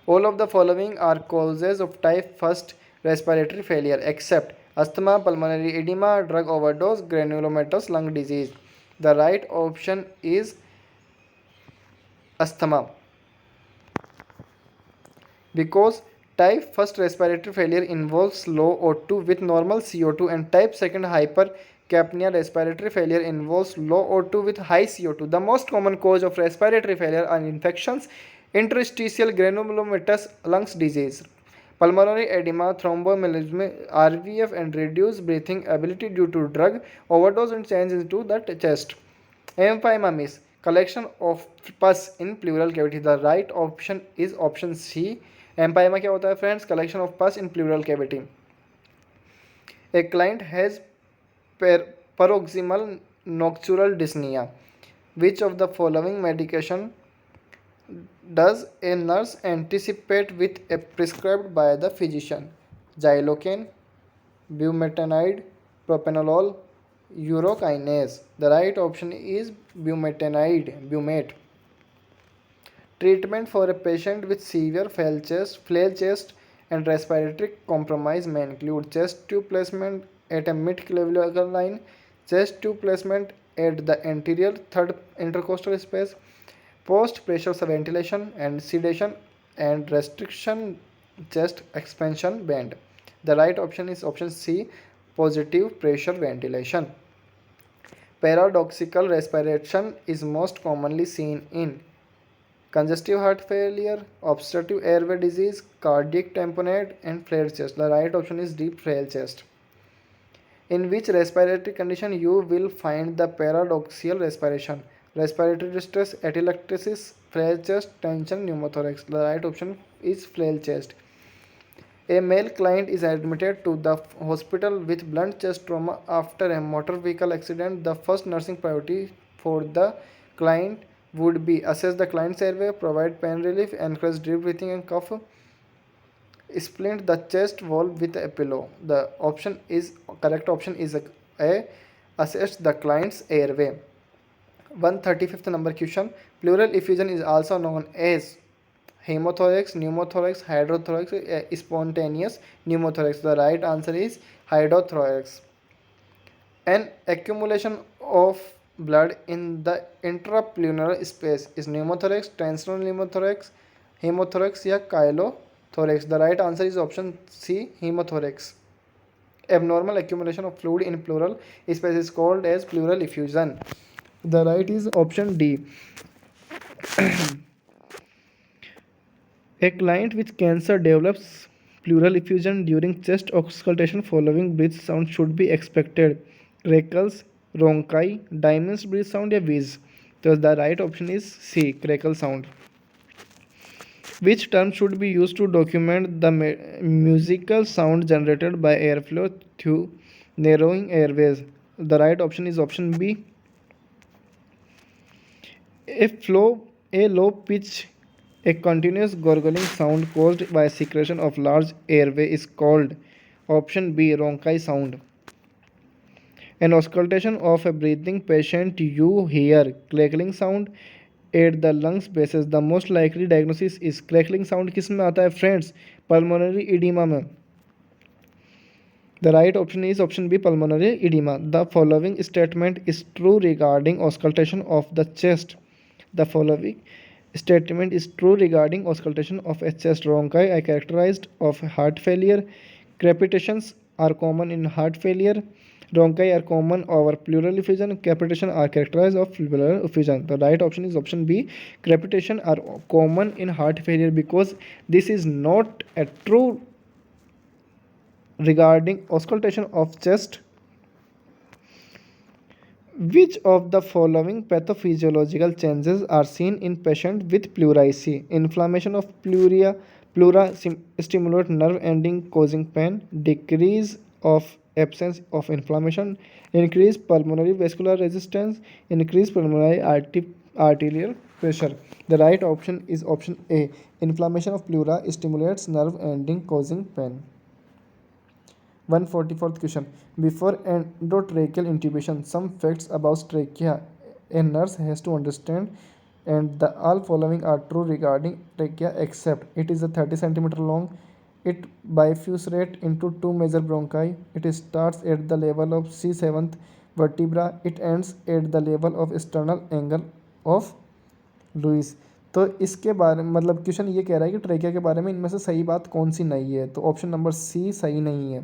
All of the following are causes of type 1 respiratory failure except asthma, pulmonary edema, drug overdose, granulomatous lung disease. The right option is asthma, because type 1 respiratory failure involves low O2 with normal CO2 and type 2 hypercapnia respiratory failure involves low O2 with high CO2. The most common cause of respiratory failure are infections, interstitial granulomatous lungs disease, pulmonary edema, thromboembolism, RVF, and reduced breathing ability due to drug overdose and change into the chest. Empyema means collection of pus in pleural cavity. The right option is option C. Empyema क्या होता है friends? Collection of पस इन pleural cavity. A client has paroxysmal nocturnal dyspnea. Which of the following medication does a nurse anticipate with a prescribed by the physician? Xylocaine, bumetanide, propranolol, urokinase? The right option is bumetanide, bumate. Treatment for a patient with severe flail chest and respiratory compromise may include chest tube placement at a mid-clavicular line, chest tube placement at the anterior third intercostal space, post-pressure ventilation and sedation, and restriction chest expansion band. The right option is option C, positive pressure ventilation. Paradoxical respiration is most commonly seen in congestive heart failure, obstructive airway disease, cardiac tamponade, and flared chest. The right option is deep flared chest. In which respiratory condition you will find the paradoxical respiration? Respiratory distress, atelectasis, flared chest, tension, pneumothorax. The right option is flared chest. A male client is admitted to the hospital with blunt chest trauma after a motor vehicle accident. The first nursing priority for the client would be assess the client's airway, provide pain relief, encourage deep breathing and cough, splint the chest wall with a pillow. The correct option is A, assess the client's airway. 135th number question. Pleural effusion is also known as hemothorax, pneumothorax, hydrothorax, spontaneous pneumothorax. The right answer is hydrothorax. An accumulation of blood in the intrapleural space is pneumothorax, tensional pneumothorax, hemothorax या chylothorax. The right answer is option C, hemothorax. Abnormal accumulation of fluid in pleural space is called as pleural effusion. The right is option D. A client with cancer develops pleural effusion during chest auscultation. Following breath sound should be expected: crackles, ronchi, diminished breath sound या wheeze. So the right option is C, crackle sound. Which term should be used to document the musical sound generated by airflow through narrowing airways? The right option is option B. A low pitch, a continuous gurgling sound caused by secretion of large airway is called option B, ronchi sound. An auscultation of a breathing patient, you hear crackling sound at the lungs bases. The most likely diagnosis is crackling sound किस में आता है friends? Pulmonary oedema में. The right option is option B, pulmonary edema. The following statement is true regarding auscultation of the chest. The following statement is true regarding auscultation of a chest. Ronchi are characterized of heart failure. Crepitations are common in heart failure. Ronchi are common over pleural effusion. Crepitation are characterized of pleural effusion. The right option is option B. Crepitation are common in heart failure, because this is not a true regarding auscultation of chest. Which of the following pathophysiological changes are seen in patient with pleurisy? Inflammation of pleura stimulate nerve ending causing pain, decrease of absence of inflammation, increase pulmonary vascular resistance, increase pulmonary arterial pressure. The right option is option A. Inflammation of pleura stimulates nerve ending causing pain. 144th question. Before endotracheal intubation, some facts about trachea a nurse has to understand, and the all following are true regarding trachea except it is a 30 centimeter long. It bifurcates into two major bronchi. It starts at the level of C7th vertebra. It ends at the level of sternal angle of Louis. तो इसके बारे में मतलब question ये कह रहा है कि ट्रेकिया के बारे में इनमें से सही बात कौन सी नहीं है, तो ऑप्शन नंबर सी सही नहीं है।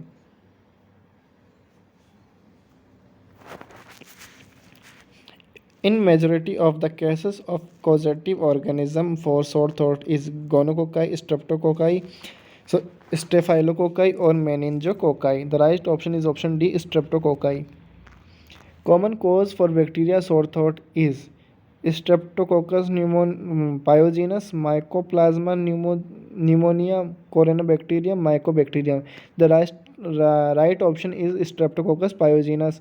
In majority of the cases of causative organism for sore throat is gonococci, streptococci, so staphylococci or meningococci. The right option is option D, streptococci. Common cause for bacteria sore throat is Streptococcus pyogenes, Mycoplasma pneumonia, Corynebacterium, Mycobacterium. The right option is Streptococcus pyogenes.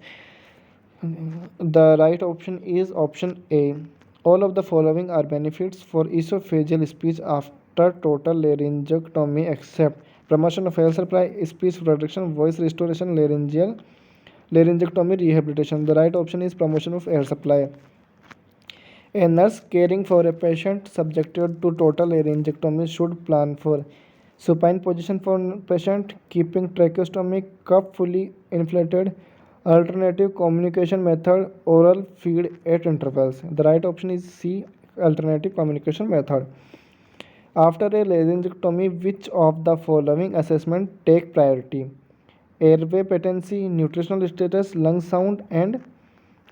The right option is option A. All of the following are benefits for esophageal speech after total laryngectomy except promotion of air supply, speech production, voice restoration, laryngectomy rehabilitation. The right option is promotion of air supply. A nurse caring for a patient subjected to total laryngectomy should plan for supine position for patient, keeping tracheostomy cup fully inflated, alternative communication method, oral feed at intervals. The right option is C, alternative communication method. After a laryngectomy, which of the following assessment take priority? Airway patency, nutritional status, lung sound, and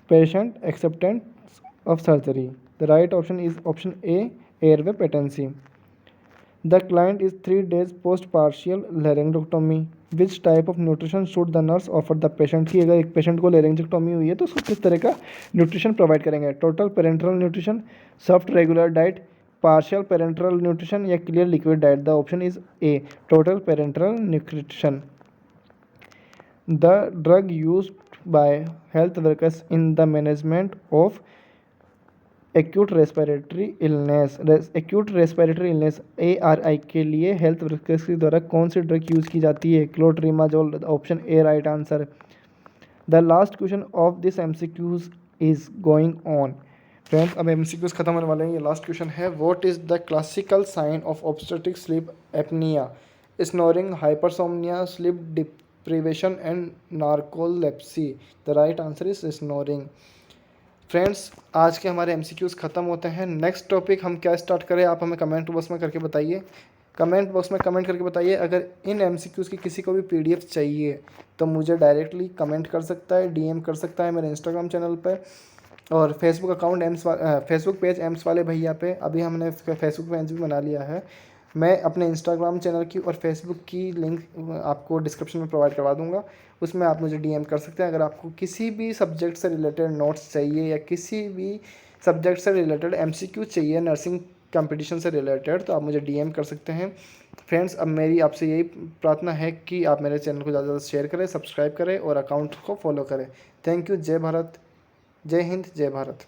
patient acceptance of surgery. The right option is option A, airway patency. The client is 3 days post partial laryngectomy. Which type of nutrition should the nurse offer the patient? कि अगर एक patient को laryngectomy हुई है तो उसको किस तरह का न्यूट्रिशन प्रोवाइड करेंगे? Total parenteral nutrition, soft regular diet, partial parenteral nutrition या clear liquid diet? The option is A, total parenteral nutrition. The drug used by health workers in the management of acute respiratory illness, acute respiratory illness ARI के लिए health workers के द्वारा कौन सी drug use की जाती है? Clotrimazole. Option A right answer. The last question of this MCQs is going on. Friends अब MCQs खत्म होने वाले हैं. ये लास्ट क्वेश्चन है. What is the classical sign of obstructive sleep apnoea? Snoring, hypersomnia, sleep deprivation and narcolepsy. The right answer is snoring. Friends आज के हमारे MCQs ख़त्म होते हैं. नेक्स्ट टॉपिक हम क्या स्टार्ट करें, आप हमें कमेंट बॉक्स में करके बताइए. कमेंट बॉक्स में कमेंट करके बताइए. अगर इन MCQs की किसी को भी PDF चाहिए तो मुझे डायरेक्टली कमेंट कर सकता है, DM कर सकता है मेरे इंस्टाग्राम चैनल पर और Facebook account Facebook page AIIMS वाले भैया पे. अभी हमने फेसबुक पेज भी बना लिया है. मैं अपने इंस्टाग्राम चैनल की और फेसबुक की लिंक आपको डिस्क्रिप्शन में प्रोवाइड करवा दूंगा. उसमें आप मुझे DM कर सकते हैं. अगर आपको किसी भी सब्जेक्ट से रिलेटेड नोट्स चाहिए या किसी भी सब्जेक्ट से रिलेटेड MCQ चाहिए नर्सिंग कंपटीशन से रिलेटेड तो आप मुझे DM कर सकते हैं. फ्रेंड्स अब मेरी आपसे यही प्रार्थना है कि आप मेरे चैनल को ज़्यादा से ज़्यादा शेयर करें, सब्सक्राइब करें और अकाउंट को फॉलो करें. Thank you. जय भारत, जय हिंद, जय भारत.